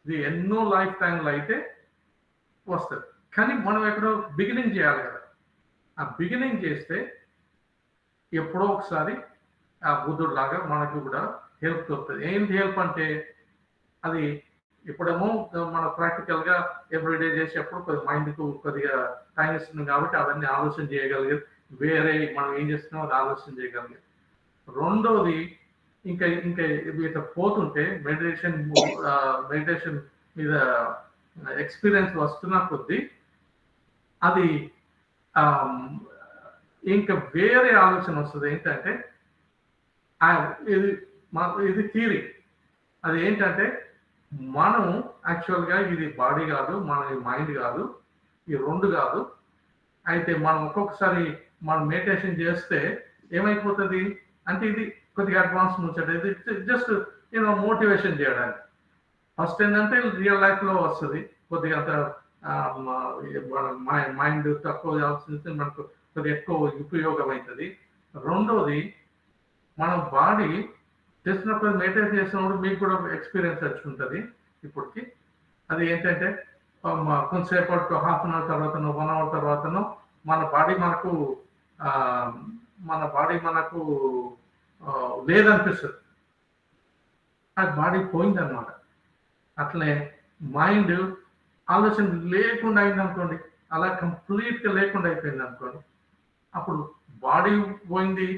J: ఇది ఎన్నో లైఫ్ టైంలో అయితే వస్తుంది. కానీ మనం ఎక్కడో బిగినింగ్ చేయాలి కదా. ఆ బిగినింగ్ చేస్తే ఎప్పుడో ఒకసారి ఆ బుద్ధుడు లాగా మనకు కూడా హెల్ప్ దొరుకుతుంది. ఏంటి హెల్ప్ అంటే అది ఇప్పుడేమో మన ప్రాక్టికల్ గా ఎవ్రీడే చేసేప్పుడు కొద్దిగా మైండ్కు కొద్దిగా టైం ఇస్తుంది కాబట్టి అవన్నీ ఆలోచన చేయగలిగేది, వేరే మనం ఏం చేస్తున్నాం అది ఆలోచన చేయగలిగేది. రెండోది ఇంకా ఇట్లా పోతుంటే మెడిటేషన్ మీద ఎక్స్పీరియన్స్ వస్తున్న కొద్దీ అది ఇంకా వేరే ఆలోచన వస్తుంది. ఏంటంటే ఇది థియరీ. అది ఏంటంటే మనం యాక్చువల్గా ఇది బాడీ కాదు, మన మైండ్ కాదు, ఈ రెండు కాదు. అయితే మనం ఒక్కొక్కసారి మనం మెడిటేషన్ చేస్తే ఏమైపోతుంది అంటే ఇది కొద్దిగా అడ్వాన్స్ ముచ్చట, ఇది జస్ట్ మోటివేషన్ చేయడానికి. ఫస్ట్ ఏంటంటే రియల్ లైఫ్లో వస్తుంది, కొద్దిగా అంత మైండ్ తక్కువ కావాల్సింది మనకు కొద్దిగా ఎక్కువ ఉపయోగం అవుతుంది. రెండోది మన బాడీ చేసినప్పుడు మెడిటేషన్ చేసినప్పుడు మీకు కూడా ఎక్స్పీరియన్స్ వచ్చి ఉంటుంది ఇప్పటికి. అది ఏంటంటే కొంతసేపు హాఫ్ అన్ అవర్ తర్వాతనో 1 అవర్ తర్వాతనో మన బాడీ మనకు లేదనిపిస్తుంది, అది బాడీ పోయిందనమాట. అట్లనే మైండ్ ఆలోచన లేకుండా అయింది అనుకోండి, అలా కంప్లీట్గా లేకుండా అయిపోయింది అనుకోండి, అప్పుడు బాడీ పోయింది,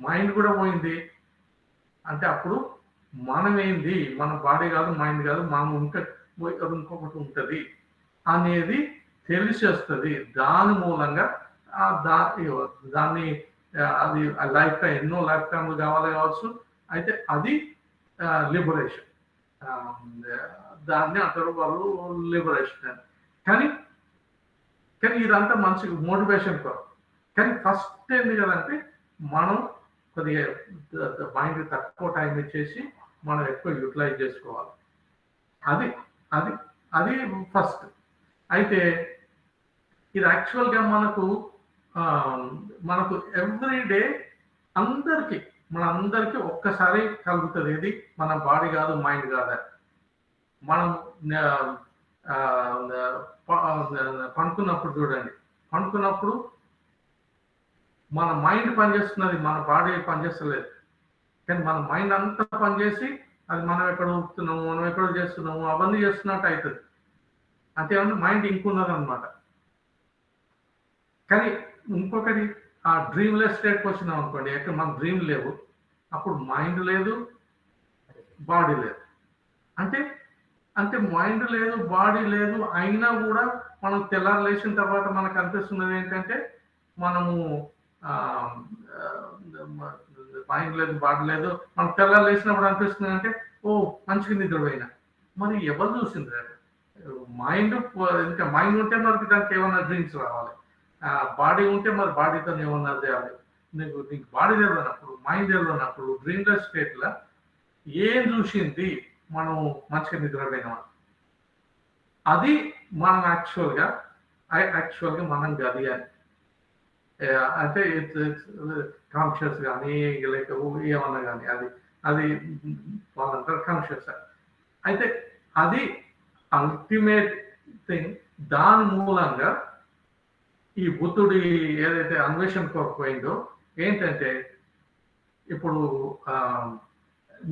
J: మైండ్ కూడా పోయింది. అంటే అప్పుడు మనం ఏంది, మన బాడీ కాదు, మైండ్ కాదు, మనం ఇంకొకటి ఉంటుంది అనేది తెలిసి వస్తుంది. దాని మూలంగా దాన్ని అది లైఫ్ టైం, ఎన్నో లైఫ్ టైంలు కావచ్చు. అయితే అది లిబరేషన్, దాన్ని అంటారు వాళ్ళు లిబరేషన్ అని. కానీ ఇదంతా మంచి మోటివేషన్ కొరకు. కానీ ఫస్ట్ ఏంది కదంటే మనం కొద్దిగా మైండ్ తక్కువ టైం ఇచ్చేసి మనం ఎక్కువ యూటిలైజ్ చేసుకోవాలి. అది అది అది ఫస్ట్. అయితే ఇది యాక్చువల్గా మనకు ఎవ్రీడే మనందరికీ ఒక్కసారి కలుగుతుంది. ఇది మన బాడీ కాదు, మైండ్ కాదు. మనం పండుకున్నప్పుడు చూడండి, పండుకున్నప్పుడు మన మైండ్ పనిచేస్తున్నది, మన బాడీ పనిచేస్తలేదు. కానీ మన మైండ్ అంతా పనిచేసి అది మనం ఎక్కడ ఊపుతున్నాము, మనం ఎక్కడ చేస్తున్నాము, అవన్నీ చేస్తున్నట్టు అవుతుంది. అంటే ఏమన్నా మైండ్ ఇంకున్నది అనమాట. కానీ ఇంకొకటి ఆ డ్రీమ్లెస్ స్టేట్కి వచ్చినాం అనుకోండి, ఎక్కడ మన డ్రీమ్ లేవు, అప్పుడు మైండ్ లేదు, బాడీ లేదు. అంటే మైండ్ లేదు, బాడీ లేదు, అయినా కూడా మనం తెల్లారు లేచిన తర్వాత మనకు అనిపిస్తున్నది ఏంటంటే మనము మైండ్ లేదు, బాడీ లేదు. మనం తెల్లారు లేచినప్పుడు అనిపిస్తుంది అంటే ఓ మంచిగా నిద్రపోయినా. మరి ఎవరు చూసింది? మైండ్, ఇంకా మైండ్ ఉంటే మనకి దానికి ఏమన్నా డ్రీమ్స్ రావాలి, బాడీ ఉంటే మరి బాడీతో ఏమన్నా చేయాలి. నీకు బాడీ తెలియనప్పుడు, మైండ్ తెలియనప్పుడు డ్రీమ్లెస్ స్టేట్లో ఏం చూసింది మనం మంచిగా నిద్రపోయినా, అది మనం యాక్చువల్గా మనం గది అని. అంటే కాన్షియస్ కానీ లేక ఏమన్నా కానీ అది వాళ్ళంటారు కాన్షియస్. అయితే అది అల్టిమేట్ థింగ్. దాని మూలంగా ఈ బుద్ధుడి ఏదైతే అన్వేషణ కోల్పోయిందో ఏంటంటే, ఇప్పుడు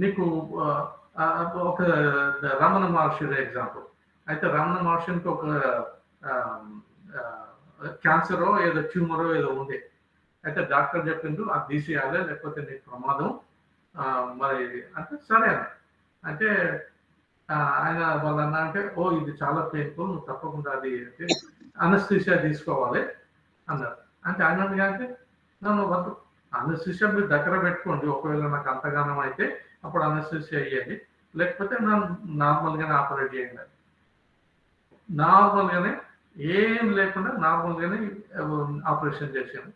J: నీకు ఒక రమణ మహర్షి ఎగ్జాంపుల్. అయితే రమణ మహర్షికి ఒక క్యాన్సరో ఏదో ట్యూమరో ఏదో ఉంది. అయితే డాక్టర్ చెప్పిండు అది తీసేయాలి లేకపోతే నీకు ప్రమాదం. మరి అంటే సరే అని అంటే ఆయన వాళ్ళు అన్నా అంటే ఓ ఇది చాలా పెయిన్ఫుల్, నువ్వు తప్పకుండా అది అనస్థీషియా తీసుకోవాలి అన్నారు. అంటే ఆయన అంటే నన్ను వద్దు, అనస్థీషియా మీరు దగ్గర పెట్టుకోండి, ఒకవేళ నాకు అంతగానం అయితే అప్పుడు అనస్థీషియా అయ్యేది, లేకపోతే నన్ను నార్మల్గానే ఆపరేట్ చేయండి. నార్మల్గానే ఏం లేకుండా నార్మల్గానే ఆపరేషన్ చేశాను.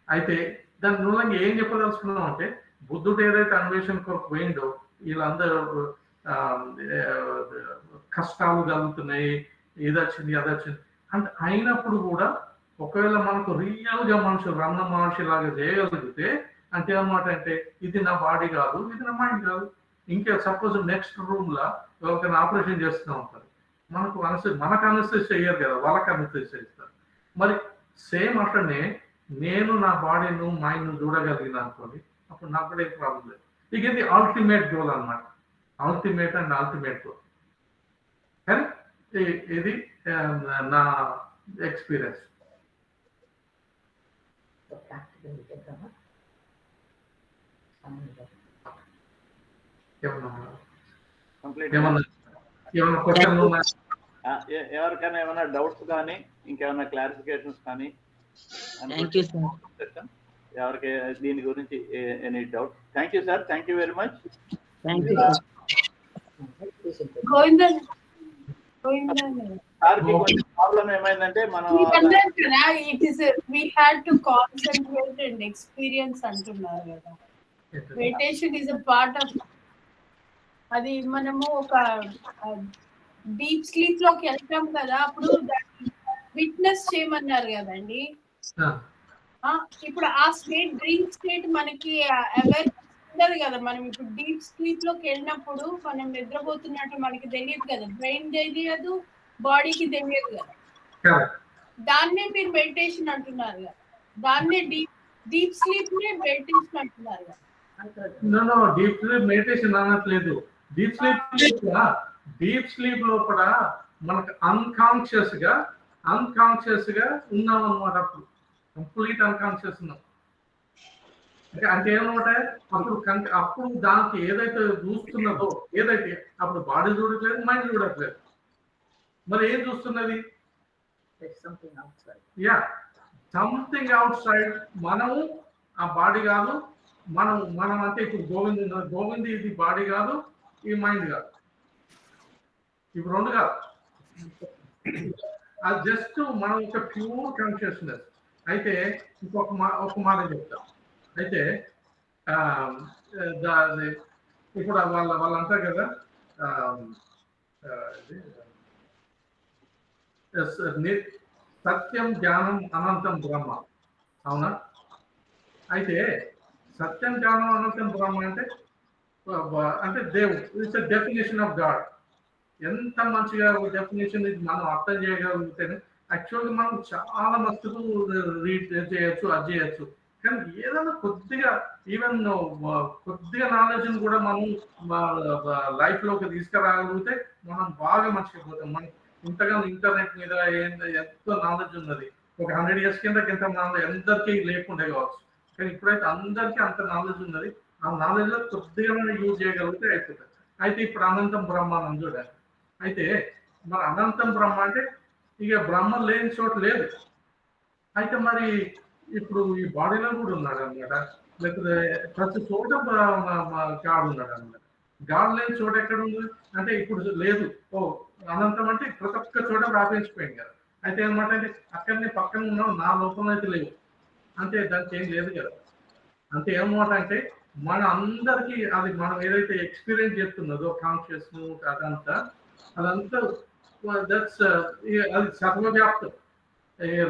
J: అయితే దాని మూలంగా ఏం చెప్పదలుచుకున్నాం అంటే, బుద్ధుడు ఏదైతే అన్వేషణ కొరకు పోయిండో వీళ్ళందరూ కష్టాలు కలుగుతున్నాయి, ఇది వచ్చింది అది వచ్చింది అంటే అయినప్పుడు కూడా ఒకవేళ మనకు రియల్గా మనుషులు రమణ మహర్షి లాగా చేయగలిగితే అంటే అన్నమాట అంటే ఇది నా బాడీ కాదు, ఇది నా మైండ్ కాదు. ఇంకా సపోజ్ నెక్స్ట్ రూమ్లో ఎవరికైనా ఆపరేషన్ చేస్తూ ఉంటారు, మనకు అనస్థీషియా చెయ్యరు కదా, వాళ్ళకి అనస్థీషియా ఇస్తారు. మరి సేమ్ అట్లనే నేను నా బాడీను మైండ్ను చూడగలిగిన అనుకోండి, అప్పుడు నాకు కూడా ఏం ప్రాబ్లం లేదు. ఇక ఇది అల్టిమేట్ గోల్ అనమాట, అల్టిమేట్ అండ్ అల్టిమేట్ గోల్. కానీ ఇది నా ఎక్స్పీరియన్స్. ఏమన్నా క్వశ్చన్లు ఉన్నాయా?
D: ఎవరికైనా ఏమైనా డౌట్స్ కానీ ఇంకేమైనా క్లారిఫికేషన్స్ కానీ ఎవరికి దీని గురించి any doubt? Thank you sir, thank you very much.
F: Govindan
D: సార్కి కొంచెం ప్రాబ్లం ఏమైందంటే మనం
F: it is we had to concentrate and experience అంటున్నారు కదా. Meditation is a part of అది. మనము ఒక డీప్ స్లీప్ లోకి వెళ్తాం కదా, అప్పుడు విట్నెస్ చేయమన్నారు కదండి. ఇప్పుడు ఆ స్టేట్ డ్రీమ్ స్టేట్ మనకి అవేర్ ఉండదు కదా. మనం ఇప్పుడు డీప్ స్లీప్ లోకి వెళ్ళినప్పుడు మనం నిద్రపోతున్నట్టు మనకి తెలియదు కదా, బ్రెయిన్ తెలియదు, బాడీకి తెలియదు కదా. దాన్నే మీరు మెడిటేషన్ అంటున్నారు కదా, దాన్నే డీప్ స్లీప్ నే మెడిటేషన్ అంటున్నారు కదా.
J: డీప్ స్లీప్ మెడిటేషన్ అనట్లేదు. డీప్ స్లీప్ లోపల మనకు అన్కాన్షియస్ గా ఉన్నాం అనమాట. అప్పుడు కంప్లీట్ అన్కాన్షియస్ ఉన్నాం అంటే ఏమన్నమాట, అప్పుడు దానికి ఏదైతే చూస్తున్నదో, ఏదైతే అప్పుడు బాడీ చూడట్లేదు, మైండ్ చూడట్లేదు, మరి ఏం చూస్తున్నది? Something out side. మనము ఆ బాడీ కాదు, మనం అంటే ఇప్పుడు గోవింద్ ఇది బాడీ కాదు, ఈ మైండ్ కాదు, ఇప్పుడు రెండు కాదు. అది జస్ట్ మనం ఒక ప్యూర్ కాన్షియస్నెస్. అయితే ఇంకొక మాట చెప్తా. అయితే ఇప్పుడు వాళ్ళు అంటారు కదా, సత్యం జ్ఞానం అనంతం బ్రహ్మ, అవునా? అయితే సత్యం జ్ఞానం అనంతం బ్రహ్మ అంటే దేవుడు. It's a definition of God. ఎంత మంచిగా డెఫినేషన్ ఇది మనం అర్థం చేయగలిగితేనే యాక్చువల్గా మనం చాలా మస్తుకు రీడ్ చేయొచ్చు, అది చేయొచ్చు. కానీ ఏదైనా కొద్దిగా, ఈవెన్ కొద్దిగా నాలెడ్జ్ని కూడా మనం లైఫ్ లోకి తీసుకురాగలిగితే మనం బాగా మంచిగా పోతాం. మనం ఇంతగా ఇంటర్నెట్ మీద ఎంతో నాలెడ్జ్ ఉన్నది. ఒక 100 years కిందకి ఎంత నాలెడ్జ్ అందరికీ లేకుండే కావచ్చు, కానీ ఇప్పుడైతే అందరికీ అంత నాలెడ్జ్ ఉన్నది. ఆ నాలెడ్జ్ లో కొద్దిగా యూజ్ చేయగలిగితే అయిపోతుంది. అయితే ఇప్పుడు అనంతం బ్రహ్మానం చూడాలి. అయితే మరి అనంతం బ్రహ్మ అంటే ఇక బ్రహ్మ లేని చోట లేదు. అయితే మరి ఇప్పుడు ఈ బాడీలో కూడా ఉన్నాడు అనమాట, లేకపోతే ప్రతి చోట గాడ్ ఉన్నాడు అనమాట. గాడ్ లేని చోట ఎక్కడ ఉంది అంటే ఇప్పుడు లేదు. అనంతం అంటే ప్రతి ఒక్క చోట వ్యాపించిపోయింది కదా. అయితే అనమాట అంటే అక్కడనే పక్కన ఉన్నాం, నా లోపల అయితే లేవు అంటే దానికి ఏం లేదు కదా. అంటే ఏమన్నమాట అంటే మన అందరికీ అది మనం ఏదైతే ఎక్స్పీరియన్స్ చేస్తున్నదో కాన్షియస్ అదంతా దట్స్ అది సర్వవ్యాప్తం.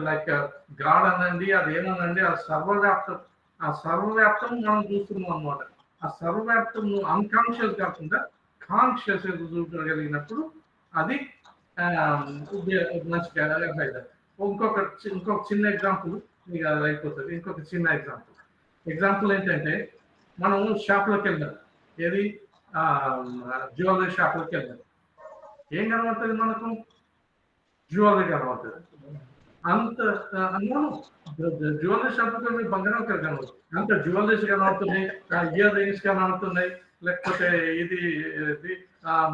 J: లైక్ గాడ్ అనండి, అది ఏమనండి, అది సర్వవ్యాప్తం. ఆ సర్వవ్యాప్తం మనం చూస్తున్నాం అనమాట. ఆ సర్వవ్యాప్తం అన్కాన్షియస్ కాకుండా కాన్షియస్ చూడగలిగినప్పుడు అది మంచిగా అవుతుంది. ఇంకొక చిన్న ఎగ్జాంపుల్ మీకు అది అయిపోతుంది. ఇంకొక చిన్న ఎగ్జాంపుల్ ఏంటంటే, మనం షాప్లోకి వెళ్దాం, ఏది జ్యువెలరీ షాప్లోకి వెళ్దాం. ఏం కనబడుతుంది మనకు? జ్యువెలరీ కనబడుతుంది. అంత జ్యువెలరీ షాప్కి వెళ్ళి బంగారం కనబడుతుంది. అంత జ్యువెలరీస్ కనబడుతున్నాయి, ఇయర్ రింగ్స్ కనబడుతున్నాయి, లేకపోతే ఇది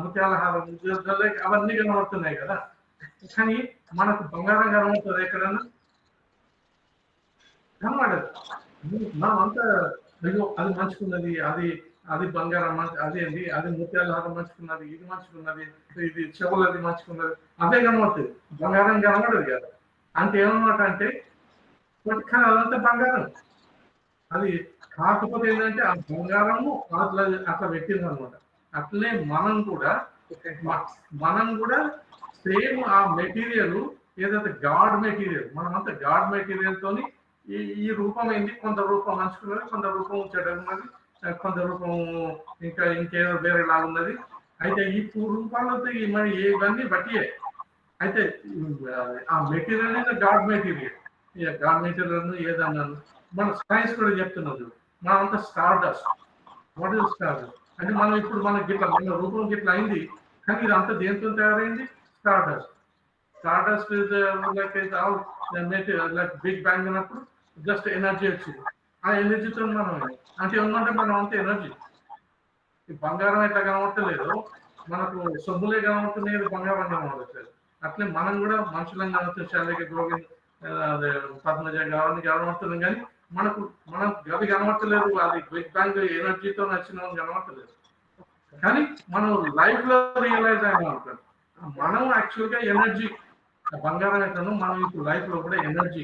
J: ముత్యాల హారం, అవన్నీ కనబడుతున్నాయి కదా. కానీ మనకు బంగారం కనబడుతుంది ఎక్కడన్నా? కనబడదు. మనం అంతా అయ్యో అది మంచుకున్నది, అది బంగారం అదేంటి, అది ముత్యాల హారం మంచుకున్నది, ఇది మంచుకున్నది, ఇది చెవులది మంచుకున్నది, అదే కనబడుతుంది. బంగారం కనబడదు కదా. అంటే ఏమన్నమాట అంటే కానీ అదంతా బంగారం. అది కాకపోతే ఏంటంటే ఆ బంగారము అట్లా పెట్టింది అనమాట. అట్లనే మనం కూడా సేమ్ ఆ మెటీరియల్ ఏదైతే గాడ్ మెటీరియల్, మనమంతా గాడ్ మెటీరియల్ తోని ఈ రూపం ఏంది, కొంత రూపం మంచుకున్నది, కొంత రూపం చెడు ఉన్నది, కొంత రూపం ఇంకేదో వేరేలా ఉన్నది. అయితే ఈ రూపాలతో మరి ఇవన్నీ బట్టియే. అయితే ఆ మెటీరియల్ అనేది గాడ్ మెటీరియల్. గాడ్ మెటీరియల్ ఏదన్నాను మన సైన్స్ కూడా చెప్తున్నది. మనంతా star dust. What is star dust అంటే మనం ఇప్పుడు మన రూపం గిట్లా అయింది, కానీ ఇది అంతా దేంతో తయారైంది? Star dust. Star dust like big bang అన్నప్పుడు జస్ట్ ఎనర్జీ వచ్చింది. ఆ ఎనర్జీతో మనం అంటే ఏమంటే మనం అంత ఎనర్జీ. ఈ బంగారం ఎట్లా కనబడతలేదు, మనకు సొమ్ములే కనబడుతున్నాయి, బంగారం కనబడట్లేదు. అట్లే మనం కూడా మనుషులను కనబడుతుంది, శాలిక గోవింద్ పద్మజ అవన్నీ కనబడుతున్నాం, కానీ మనం గది కనబడతలేదు. అది బిగ్ బ్యాంగ్ ఎనర్జీతో నచ్చిన కనబడతలేదు. కానీ మనం లైఫ్ లో రియలైజ్ అయినా ఉంటాం మనం యాక్చువల్ గా ఎనర్జీ బంగారం అయితేను మనం ఇప్పుడు లైఫ్ లో కూడా ఎనర్జీ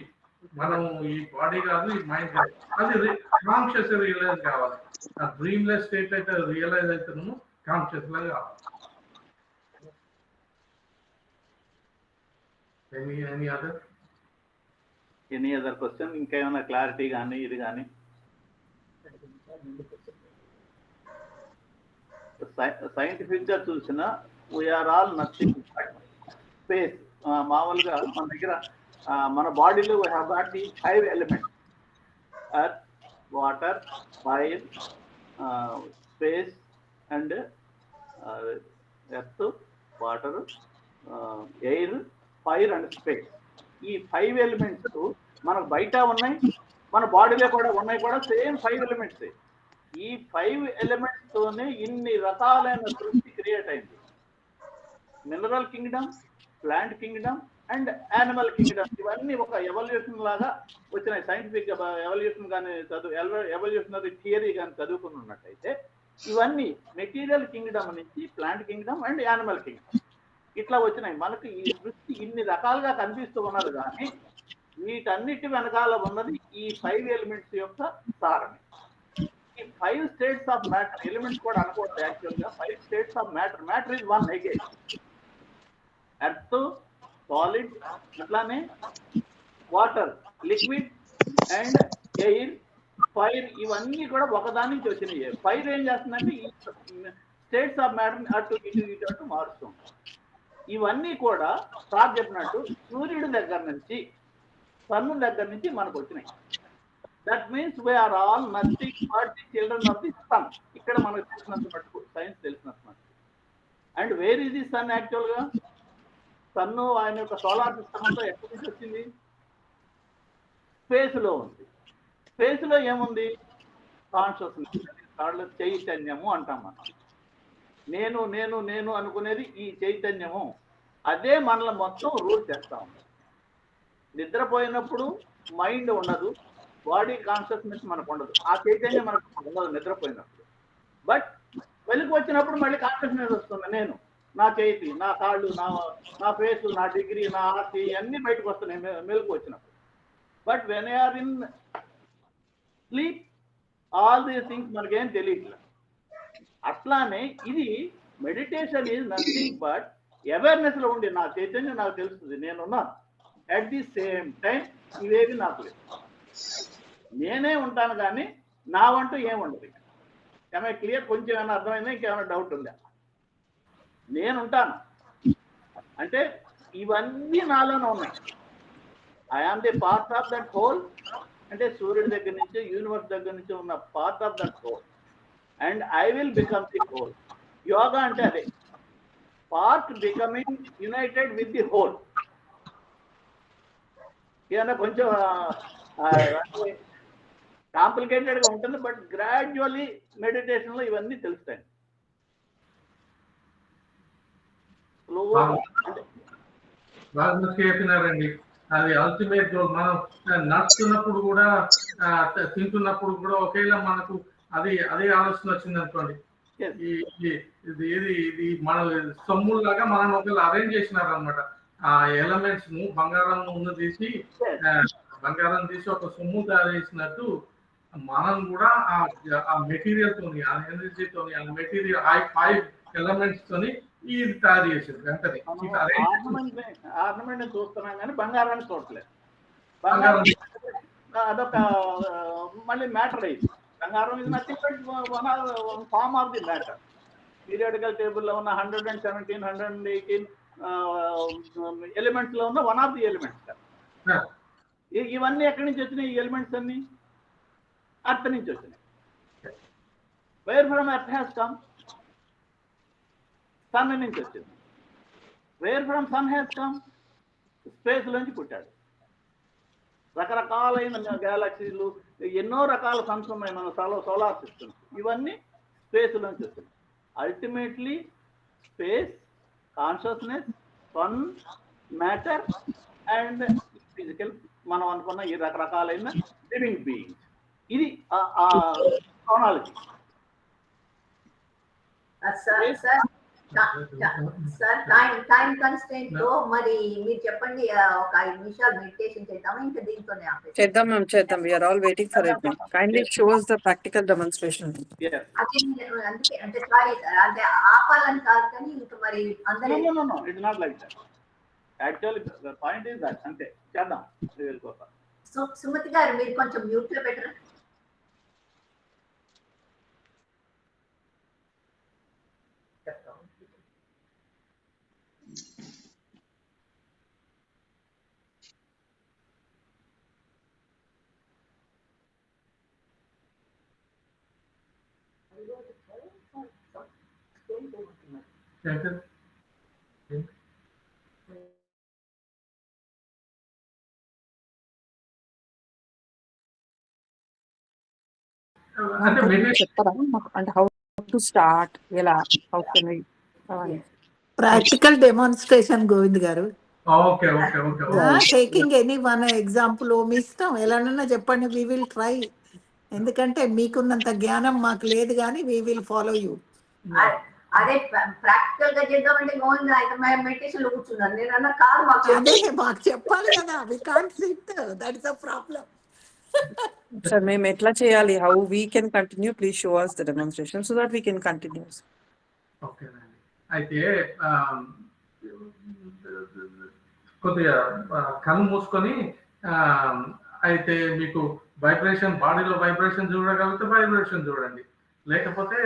J: మనం ఈ బాడీ కాదు ఈ మైండ్ కాదు అది కాన్షియస్ రియలైజ్ కావాలి ఆ డ్రీమ్లెస్ స్టేట్ అయితే రియలైజ్ అవుతున్నాము కాన్షియస్ గా కావాలి
D: ఎనీ అదర్ క్వశ్చన్ ఇంకేమైనా క్లారిటీ కానీ ఇది కానీ సైంటిఫిక్ గా చూసిన వీఆర్ ఆల్ నథింగ్ స్పేస్ మామూలుగా మన దగ్గర మన బాడీలో we have got the 5 elements earth water fire space and earth water air fire and space ఈ 5 ఎలిమెంట్స్ మనకు బయట ఉన్నాయి మన బాడీలో కూడా ఉన్నాయి కూడా సేమ్ 5 ఎలిమెంట్స్ ఈ 5 ఎలిమెంట్స్ తోనే ఇన్ని రకాలైన సృష్టి క్రియేట్ అయింది mineral Kingdom plant Kingdom and animal Kingdom ఇవన్నీ ఒక ఎవల్యూషన్ లాగా వచ్చినాయి సైంటిఫిక్ ఎవల్యూషన్ కానీ ఎవల్యూషనరీ థియరీ కానీ చదువుకుని ఉన్నట్టయితే ఇవన్నీ మెటీరియల్ కింగ్డమ్ నుంచి plant Kingdom and animal Kingdom ఇట్లా వచ్చినాయి మనకు ఈ సృష్టి ఇన్ని రకాలుగా కనిపిస్తూ ఉన్నది కానీ వీటన్నిటి వెనకాల ఉన్నది ఈ 5 ఎలిమెంట్స్ యొక్క సారమే ఈ 5 స్టేట్స్ ఆఫ్ మ్యాటర్ ఎలిమెంట్స్ కూడా అనుకోవద్దు యాక్చువల్గా 5 states of matter is one again earth solid అట్లానే water liquid and air fire ఇవన్నీ కూడా ఒకదాని నుంచి వచ్చినాయి ఫైర్ ఏం చేస్తుందంటే ఈ స్టేట్స్ ఆఫ్ మ్యాటర్ అటు ఇటు మారుస్తుంది ఇవన్నీ కూడా సార్ చెప్పినట్టు సూర్యుడి దగ్గర నుంచి సన్ను దగ్గర నుంచి మనకు వచ్చినాయి that means we are all nothing but the children of the sun ఇక్కడ మనకు తెలిసినంత మటుకు సైన్స్ తెలిసినంత మటుకు and where is the sun యాక్చువల్గా సన్ను ఆయన యొక్క సోలార్ సిస్టమ్ అంతా ఎక్కడి నుంచి వచ్చింది స్పేస్లో ఉంది స్పేస్లో ఏముంది కాన్షియస్నెస్ చైతన్యము అంటాం మనం నేను నేను నేను అనుకునేది ఈ చైతన్యము అదే మనల్ని మొత్తం రూల్ చేస్తా ఉంది నిద్రపోయినప్పుడు మైండ్ ఉండదు బాడీ కాన్షియస్నెస్ మనకు ఉండదు ఆ చైతన్యం మనకు ఉండదు నిద్రపోయినప్పుడు బట్ వెలుగు వచ్చినప్పుడు మళ్ళీ కాన్షియస్నెస్ వస్తుంది నేను నా చేతి నా కాళ్ళు నా ఫేస్ నా డిగ్రీ నా ఆర్తి అన్నీ బయటకు వస్తున్నాయి మెలుగు వచ్చినప్పుడు but when are in sleep all these things మనకేం తెలియట్లేదు అట్లానే ఇది meditation is nothing but awareness లో ఉండి నా చైతన్యం నాకు తెలుస్తుంది నేనున్నాను అట్ ది సేమ్ టైం ఇవేవి నాకు లేదు నేనే ఉంటాను కానీ నా వంటూ ఏముండదు ఏమైనా క్లియర్ కొంచెం ఏమైనా అర్థమైందా ఇంకేమైనా డౌట్ ఉందా నేను ఉంటాను అంటే ఇవన్నీ నాలోనే ఉన్నాయి I am the part of that whole అంటే సూర్యుడి దగ్గర నుంచి యూనివర్స్ దగ్గర నుంచి ఉన్న part of that whole and I will become the whole yoga అంటే అదే part becoming united with the whole ఏదన్నా కొంచెం కాంప్లికేటెడ్గా ఉంటుంది బట్ గ్రాడ్యువల్లీ మెడిటేషన్లో ఇవన్నీ తెలుస్తాయి
J: చెప్పినారండి అది అల్టిమేట్ గోల్ మనం నడుస్తున్నప్పుడు కూడా తింటున్నప్పుడు కూడా ఒకేలా మనకు అదే ఆలోచన వచ్చింది అనుకోండి ఇది మన సొమ్ములాగా మనం ఒకవేళ అరేంజ్ చేసినారు అనమాట ఆ ఎలిమెంట్స్ ను బంగారం తీసి ఒక సొమ్ము తయారు చేసినట్టు మనం కూడా ఆ మెటీరియల్ తోని ఆ ఎనర్జీ తోని ఆ మెటీరియల్ 5 ఎలిమెంట్స్ తోని ఇది తయారు చేసింది వెంటనే
D: ఆర్నమెంట్ చూస్తున్నాం కానీ బంగారాన్ని చూడలేదు అదొక మళ్ళీ మ్యాటర్ అయింది బంగారం ఇది nothing but form of the matter periodical టేబుల్లో ఉన్న 117 118 ఎలిమెంట్స్ లో ఉన్న వన్ ఆఫ్ ది ఎలిమెంట్స్ ఇవన్నీ ఎక్కడి నుంచి వచ్చినాయి ఈ ఎలిమెంట్స్ అన్ని అర్త్ నుంచి వచ్చినాయి where from earth has come sun నుంచి వచ్చింది where from sun has come space లోంచి పుట్టాడు రకరకాలైన గ్యాలక్సీలు ఎన్నో రకాల సన్స్ ఉన్నాయి మన సోలార్ సిస్టమ్స్ ఇవన్నీ స్పేస్ లోంచి వచ్చింది ultimately space consciousness fun matter and physical మనం అనుకున్న ఈ రకరకాలైన లివింగ్ బీయింగ్స్ ఇది క్రోనాలజీ
A: సార్ టైం కన్స్టెంట్ లో మరి మీరు చెప్పండి, ఒక 5 నిమిషాలు మెడిటేషన్ చేద్దామా, ఇంకా దీంతోనే ఆపేసి
G: చేద్దాం మ్యామ్, చేద్దాం. We are all waiting for it. Kindly show us the practical demonstration.
D: Yes.
A: అందుకే అంటే సారీ సార్, అంటే ఆపాలని కాదు కానీ ఇంకా మరి అందరూ
D: No, it's not like that. Actually, the point is that అంతే చేద్దాం. వెళ్ళిపోతాం.
A: సుమతి గారు మీరు కొంచెం మ్యూట్ లో పెట్టరా.
J: అంటే
G: చెప్తారా అంటే హౌ టు స్టార్ట్, ఎలా, how can we
B: practical demonstration Govind గారు.
J: Okay
B: taking any one example మీ ఇష్టం, ఎలానన్నా చెప్పండి. We will try. ఎందుకంటే మీకున్నంత జ్ఞానం మాకు లేదు, కానీ వి విల్ ఫాలో యూ.
A: అదే ప్రాక్టికల్ గా చేద్దామంటే గోవింద్ అయితే మెడిటేషన్ లో కూర్చున్నాను నేను అన్న కాదు,
B: అదే మాకు చెప్పాలి కదా. We can't sit, that is the problem.
G: Sir మేము ఎట్లా చేయాలి, how we can continue, please show us the demonstration so that we can continue.
J: ఓకేనండి. అయితే కొద్దిగా కళ్ళు మూసుకొని అయితే మీకు వైబ్రేషన్, బాడీలో వైబ్రేషన్ చూడగలిగితే వైబ్రేషన్ చూడండి, లేకపోతే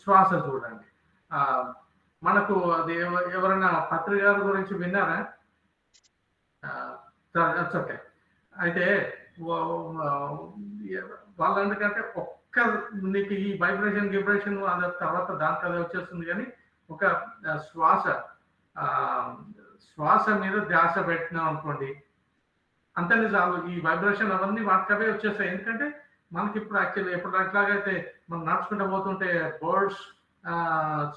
J: శ్వాస చూడండి. మనకు అది ఎవరైనా పత్రిక గారి గురించి విన్నారా? ఓకే. అయితే వాళ్ళందుకంటే ఒక్క నీకు ఈ వైబ్రేషన్ గిబ్రేషన్ అనే తర్వాత దానికి అదే వచ్చేస్తుంది, కానీ ఒక శ్వాస మీద ధ్యాస పెట్టినాం అనుకోండి, అంతనే చాలు. ఈ వైబ్రేషన్ అవన్నీ వాటికవే వచ్చేస్తాయి. ఎందుకంటే మనకి ఇప్పుడు యాక్చువల్లీ ఎప్పుడు అట్లాగైతే మనం నడుచుకుంటూ పోతుంటే బర్డ్స్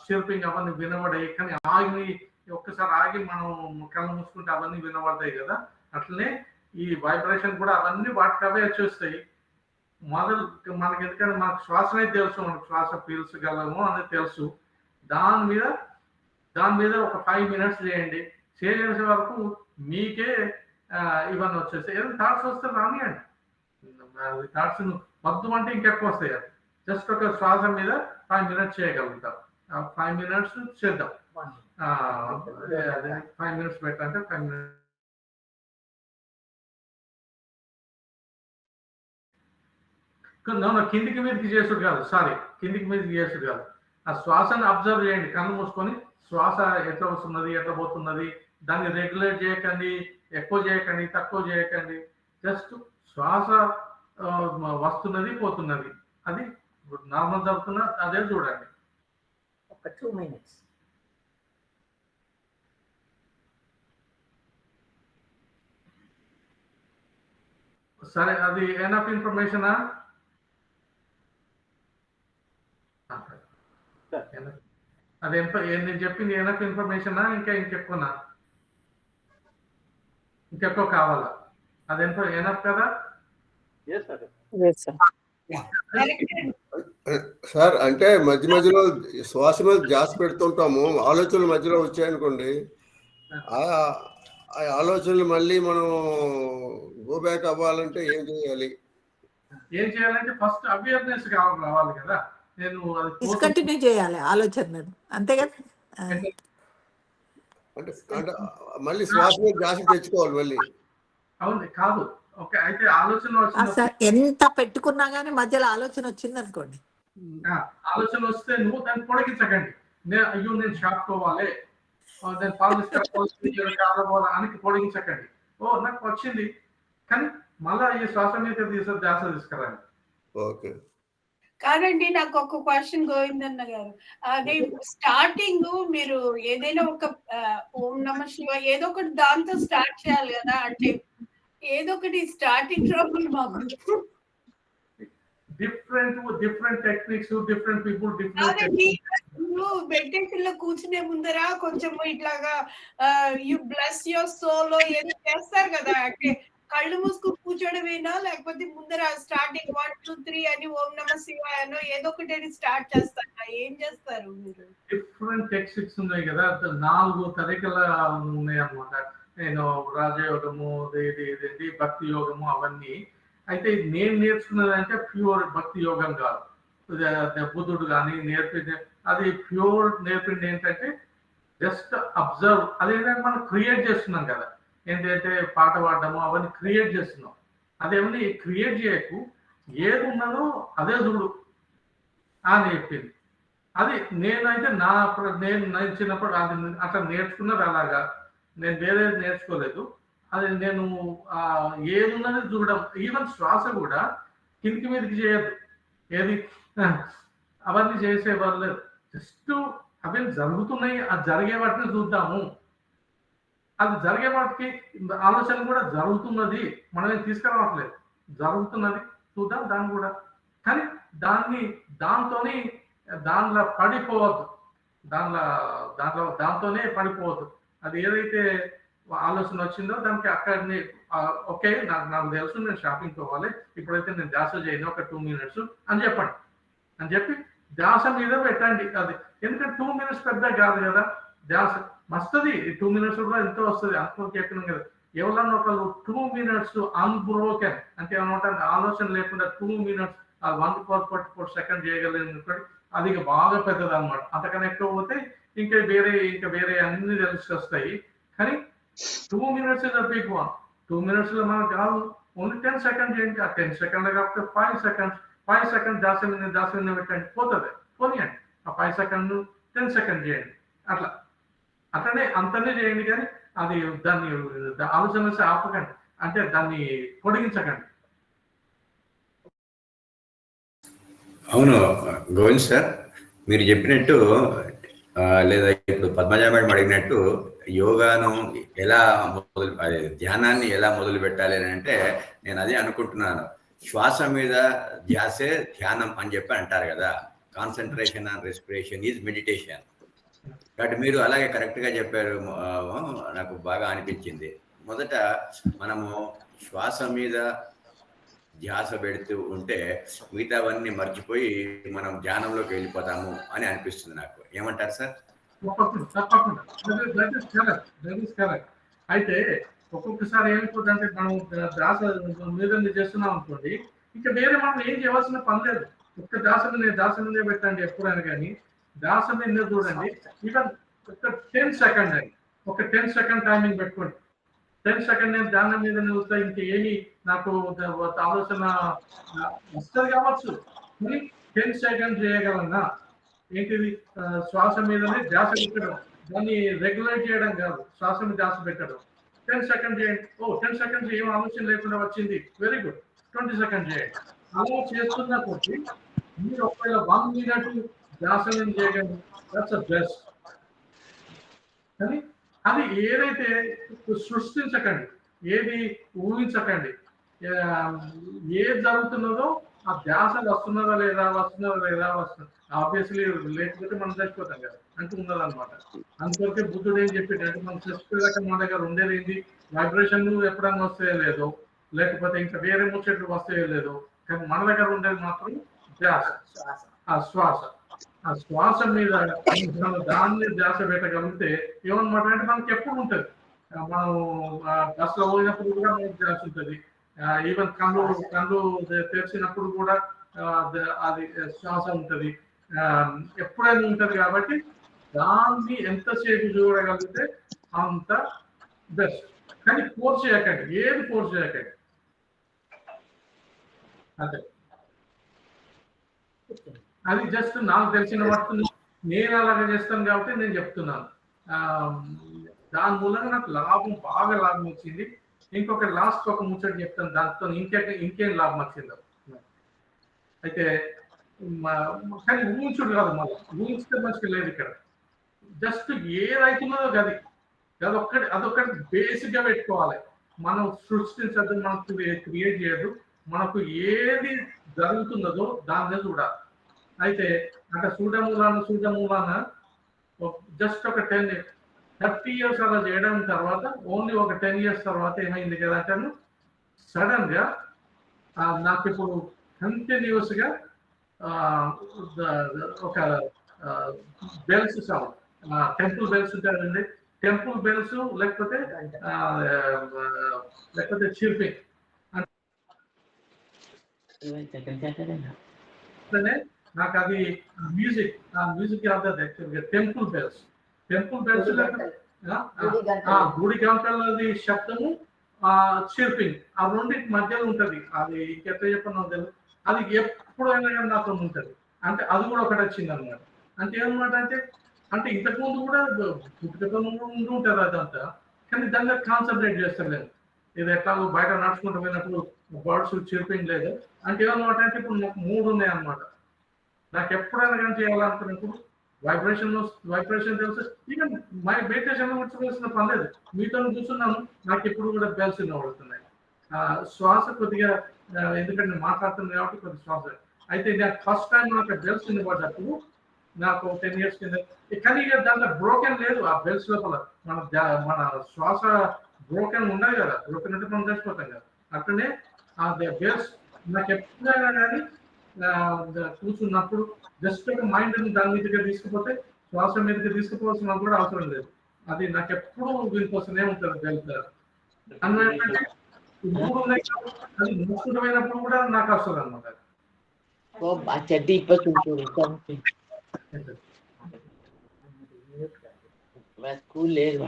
J: షిర్పింగ్ అవన్నీ వినబడాయి, కానీ ఆగి ఒక్కసారి ఆగి మనం కళ్ళు మూసుకుంటే అవన్నీ వినబడతాయి కదా. అట్లనే ఈ వైబ్రేషన్ కూడా అవన్నీ వాటికవే వచ్చేస్తాయి. మొదలు మనకి ఎందుకంటే మనకు శ్వాసనే తెలుసు, మనకు శ్వాస పీల్చగలము అనేది తెలుసు. దాని మీద ఒక 5 minutes చేయండి. చేసే వరకు మీకే ఇవన్నీ వచ్చేస్తాయి. ఏదైనా థాట్స్ వస్తే రానియండి. థాట్స్ వద్దు అంటే ఇంకెక్కువ వస్తాయి. జస్ట్ ఒక శ్వాస మీద 5 minutes చేయగలుగుతాం. 5 minutes చేద్దాం. 5 minutes పెట్టాలంటే 5 minutes. కిందికి మీదకి చేసుడు కాదు, కిందికి మీదకి చేసుడు కాదు. ఆ శ్వాసను అబ్జర్వ్ చేయండి. కళ్ళు మూసుకొని శ్వాస ఎట్లా వస్తున్నది, ఎట్లా పోతున్నది, దాన్ని రెగ్యులేట్ చేయకండి, ఎక్కువ చేయకండి, తక్కువ చేయకండి. జస్ట్ శ్వాస వస్తున్నది, పోతున్నది, అది నార్మల్ జరుగుతున్నా అదే చూడండి.
A: ఒక 2 minutes.
J: సరే, అది ఎనఫ్ ఇన్ఫర్మేషనా? అది నేను చెప్పింది ఎనఫ్ ఇన్ఫర్మేషనా, ఇంకెక్కువనా? ఇంకెక్కువ కావాలా? అది ఎనఫ్ కదా?
E: సార్ అంటే మధ్యలో శ్వాస మీద ధ్యాస పెడుతుంటాము, ఆలోచనలు మధ్యలో వచ్చాయనుకోండి, ఆ ఆలోచనలు మళ్ళీ మనం గో బ్యాక్ అవ్వాలంటే ఏం చేయాలి?
J: ఫస్ట్ అవేర్నెస్ రావాలి కదా. నేను
B: డిస్కంటిన్యూ చేయాలి ఆలోచన, అంతే కదా.
E: అంటే మళ్ళీ శ్వాస మీద ధ్యాస తెచ్చుకోవాలి మళ్ళీ.
J: అవును కాదు. ఓకే, అయితే ఆలోచన
B: ఎంత పెట్టుకున్నా గానీ మధ్యలో ఆలోచన వచ్చింది అనుకోండి,
J: ఆలోచన వస్తే నువ్వు దాన్ని పొడిగించకండి. అయ్యో నేను షాప్ పోవాలి, నేను పాలిస్తానికి పొడిగించకండి. నాకు వచ్చింది, కానీ మళ్ళా ఈ శ్వాస మీద ధ్యాస తీసుకురండి.
E: ఓకే.
F: కాదండి, నాకు ఒక క్వశ్చన్ గోవిందన్న గారు. అది స్టార్టింగ్ మీరు ఏదైనా ఒక ఓం నమ శివ ఏదో ఒకటి దాంతో స్టార్ట్ చేయాలి కదా. అంటే ఏదో ఒకటి స్టార్టింగ్ ట్రబుల్ మాకు.
J: Different techniques, different people,
F: meditation లో కూర్చునే ముందర కొంచెం ఇట్లాగా యు బ్లెస్ యువర్ సోల్ ఏదో చేస్తారు కదా. అంటే కళ్ళు మూసుకుని కూర్చోడమేనా, లేకపోతే ముందర స్టార్టింగ్ 1 2 3 అని ఓం నమ శివాయ అనో ఏదో ఒకటి స్టార్ట్ చేస్తారా? ఏం చేస్తారు మీరు?
J: డిఫరెంట్ టెక్నిక్స్ ఉన్నాయి కదా, 4 తరికల ఉన్నాయి అన్నమాట. నేను రాజయోగము, ఇది భక్తి యోగము అవన్నీ. అయితే నేను నేర్చుకున్నది అంటే ప్యూర్ భక్తి యోగం కాదు. బుద్ధుడు కానీ నేర్పింది అది ప్యూర్ నేర్పింది ఏంటంటే జస్ట్ అబ్జర్వ్. అదేంటంటే మనం క్రియేట్ చేస్తున్నాం కదా, ఏంటంటే పాట పాడడము అవన్నీ క్రియేట్ చేస్తున్నాం. అదేమని క్రియేట్ చేయకు, ఏది ఉన్నదో అదే చూడు అని చెప్పింది. అది నేనైతే నేను చిన్నప్పుడు అది అట్లా నేర్చుకున్నది అలాగా. నేను వేరే నేర్చుకోలేదు. అది నేను ఏది ఉన్నది చూడడం. ఈవెన్ శ్వాస కూడా కిందికి మీదకి చేయద్దు, ఏది అవన్నీ చేసేవాళ్ళు లేదు. జస్ట్ అవి జరుగుతున్నాయి, అది జరిగే వాటిని చూద్దాము. అది జరిగే వాటికి ఆలోచన కూడా జరుగుతున్నది, మనమే తీసుకురావట్లేదు, జరుగుతున్నది చూద్దాం దాన్ని కూడా. కానీ దాంతోనే దాంట్లో పడిపోవద్దు, దాంతోనే పడిపోవద్దు. అది ఏదైతే ఆలోచన వచ్చిందో దానికి అక్కడిని ఓకే నాకు తెలుసు, నేను షాపింగ్ పోవాలి, ఇప్పుడైతే నేను ధ్యాస చేయను, ఒక 2 minutes అని చెప్పండి. అని చెప్పి ధ్యాస మీద పెట్టండి. అది ఎందుకంటే 2 minutes పెద్ద కాదు కదా, ధ్యాస వస్తుంది. 2 minutes కూడా ఎంతో వస్తుంది, అంత చెప్పినాం కదా. ఎవరన్నా ఒకళ్ళు 2 minutes అన్బ్రోకెన్ అంటే అనమాట, ఆలోచన లేకుండా 2 minutes 144 seconds చేయగలిగిన అది ఇక బాగా పెద్దది అనమాట. అంతకన్నా ఎక్కువ పోతే ఇంకా వేరే అన్ని తెలుసుకొస్తాయి. కానీ 2 minutes is a big one. 2 minutes లో మనకు కాదు, ఓన్లీ 10 seconds చేయండి. ఆ 10 seconds కాకపోతే 5 seconds దాస మీద పెట్టండి, పోతుంది, పోనీయండి. ఆ 5 seconds 10 seconds చేయండి. అట్లనే అంతనే చేయండి. కానీ అది దాన్ని ఆలోచన ఆపకండి, అంటే దాన్ని పొడిగించకండి.
K: అవును గోవింద్ సార్, మీరు చెప్పినట్టు లేదా ఇప్పుడు పద్మజ మేడం అడిగినట్టు యోగాను ఎలా ధ్యానాన్ని ఎలా మొదలు పెట్టాలి అని అంటే నేను అదే అనుకుంటున్నాను. శ్వాస మీద ధ్యాసే ధ్యానం అని చెప్పి అంటారు కదా. Concentration on respiration is meditation. కాబట్టి మీరు అలాగే కరెక్ట్గా చెప్పారు, నాకు బాగా అనిపించింది. మొదట మనము శ్వాస మీద ధ్యాస పెడుతూ ఉంటే మిగతావన్నీ మర్చిపోయి మనం ధ్యానంలోకి వెళ్ళిపోతాము అని అనిపిస్తుంది నాకు. ఏమంటారు సార్?
J: తప్పకుండా అయితే ఒక్కొక్కసారి ఏమైపోతుంది అంటే మనం ధ్యాస మీద చేస్తున్నాం అనుకోండి, ఇంకా వేరే మనం ఏం చేయవలసిన పని లేదు. ఒక్క ధ్యాస మీద పెట్టండి ఎప్పుడైనా. కానీ ధ్యాస మీద చూడండి, ఈవెన్ ఒక 10 seconds అండి, ఒక 10 seconds టైమింగ్ పెట్టుకోండి. 10 seconds నేను ధ్యానం మీద నిలుస్తా, ఇంకేమి నాకు ఆలోచన వస్తుంది కావచ్చు, మరి 10 seconds చేయగలన్నా. ఏంటిది? శ్వాస మీదనే ధ్యాస పెట్టడం, దాన్ని రెగ్యులేట్ చేయడం కాదు, శ్వాస మీద ధ్యాస పెట్టడం. 10 seconds చేయండి. 10 seconds ఏం ఆలోచన లేకుండా వచ్చింది, వెరీ గుడ్. 20 seconds చేయండి. అలా చేస్తున్న కొద్ది మీరు ఒకవేళ 1 minute ధ్యాస మీద చేయగలరు, దట్స్ ద బెస్ట్. కానీ అది ఏదైతే సృష్టించకండి, ఏది ఊహించకండి. ఏది జరుగుతున్నదో ఆ ధ్యాస వస్తున్నదా లేదా ఆబ్వియస్లీ లేకపోతే మనం చచ్చిపోతాం కదా, అంటూ ఉన్నది అనమాట. అందుకొరకే బుద్ధుడు ఏం చెప్పాడు అంటే, మనం చచ్చిపోయాక మన దగ్గర ఉండేది ఏంటి? వైబ్రేషన్ ఎప్పుడన్నా వస్తాయో లేదో, లేకపోతే ఇంకా వేరే ముచ్చట్లు వస్తాయో లేదో, కానీ మన దగ్గర ఉండేది మాత్రం ధ్యాస, ఆ శ్వాస. ఆ శ్వాస మీద దాన్ని ధ్యాస పెట్టగలిగితే ఏమన్నమాట అంటే మనకి ఎప్పుడు ఉంటుంది. మనం బస్సులో పోయినప్పుడు కూడా మనకి ధ్యాస ఉంటుంది. ఈవెన్ కళ్ళు తెరిచినప్పుడు కూడా అది శ్వాస ఉంటుంది, ఎప్పుడైనా ఉంటుంది. కాబట్టి దాన్ని ఎంతసేపు చూడగలిగితే అంత బెస్ట్. కానీ ఫోర్స్ చేయకండి, ఏది ఫోర్స్ చేయకండి. అదే అది జస్ట్ నాకు తెలిసిన వాటిని నేను అలాగే చేస్తాను కాబట్టి నేను చెప్తున్నాను. దాని మూలంగా నాకు బాగా లాభం వచ్చింది. ఇంకొక లాస్ట్ ఒక ముచ్చట చెప్తాను, దాంతో ఇంకేం లాభం వచ్చిందో. అయితే కానీ ఊహించుడు కాదు, మళ్ళీ ఊహించితే మంచిగా లేదు ఇక్కడ. జస్ట్ ఏదైతున్నదో అదొక్కటి బేసిక్ గా పెట్టుకోవాలి. మనం సృష్టించద్దు, మనకు క్రియేట్ చేయదు, మనకు ఏది జరుగుతున్నదో దాన్నే చూడాలి. అయితే అంటే సూటమూలాన జస్ట్ ఒక 30 years అలా చేయడం తర్వాత ఓన్లీ ఒక 10 years తర్వాత ఏమైంది కదా అంటాను, సడన్ గా నాకు ఇప్పుడు కంటిన్యూస్ గా ఒక బెల్స్ సౌండ్, టెంపుల్ బెల్స్ ఉంటాయండి, టెంపుల్ బెల్స్ లేకపోతే చిర్పింగ్ అంటే నాకు అది మ్యూజిక్, ఆ మ్యూజిక్ అవుతుంది యాక్చువల్గా టెంపుల్ బెల్స్. టెంపుల్ బెల్స్ గుడి గంటలది శబ్దము, చిర్పింగ్, ఆ రెండింటి మధ్యలో ఉంటది. అది ఎట్లా చెప్పిన అది ఎప్పుడైనా కానీ నాతో ఉంటది. అంటే అది కూడా ఒకటి వచ్చింది అనమాట. అంటే ఏమన్నమాట అంటే ఇంతకుముందు కూడా పుట్టుకతో ఉంటూ ఉంటుంది అదంతా, కానీ దాన్ని కాన్సన్ట్రేట్ చేస్తలేదు. ఇది ఎట్లాగో బయట నడుచుకుంటూ పోయినప్పుడు బర్డ్స్ చిర్పింగ్ లేదు. అంటే ఏమన్నమాట అంటే ఇప్పుడు నాకు 3 ఉన్నాయి అనమాట. నాకు ఎప్పుడైనా కానీ చేయాలనుకున్నప్పుడు వైబ్రేషన్ తెలుసు. ఇక మై మెడిటేషన్ కూర్చోవలసిన పని లేదు, మీతో కూర్చున్నాను, నాకు ఇప్పుడు కూడా బెల్స్ వినబడుతున్నాయి. శ్వాస కొద్దిగా ఎందుకంటే మాట్లాడుతుంది కాబట్టి కొద్దిగా శ్వాస. అయితే నాకు ఫస్ట్ టైం నాకు బెల్స్ వినబడ్డప్పుడు నాకు 10 years కింద. కానీ ఇక దాంట్లో బ్రోకెన్ లేదు ఆ బెల్స్ లోపల. మన శ్వాస బ్రోకెన్ ఉండదు కదా, బ్రోకెన్ అంటే మనం చచ్చిపోతాం కదా. అట్లనే ఆ బెల్స్ నాకు ఎప్పుడైనా కానీ కూర్చున్నప్పుడు జస్ట్ ఒక మైండ్ దాని మీదగా తీసుకుపోతే శ్వాస మీదకి తీసుకుపోవాల్సిన కూడా అవసరం లేదు. అది నాకు ఎప్పుడు వినిపోస్తూనే ఉంటుంది వెళ్తారు అన్నట్టు. అది మూసుకుంటమైనప్పుడు కూడా నాకు వస్తుంది అనమాట.
H: స్కూల్ లేదు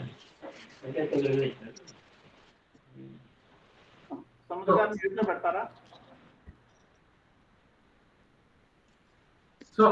J: సో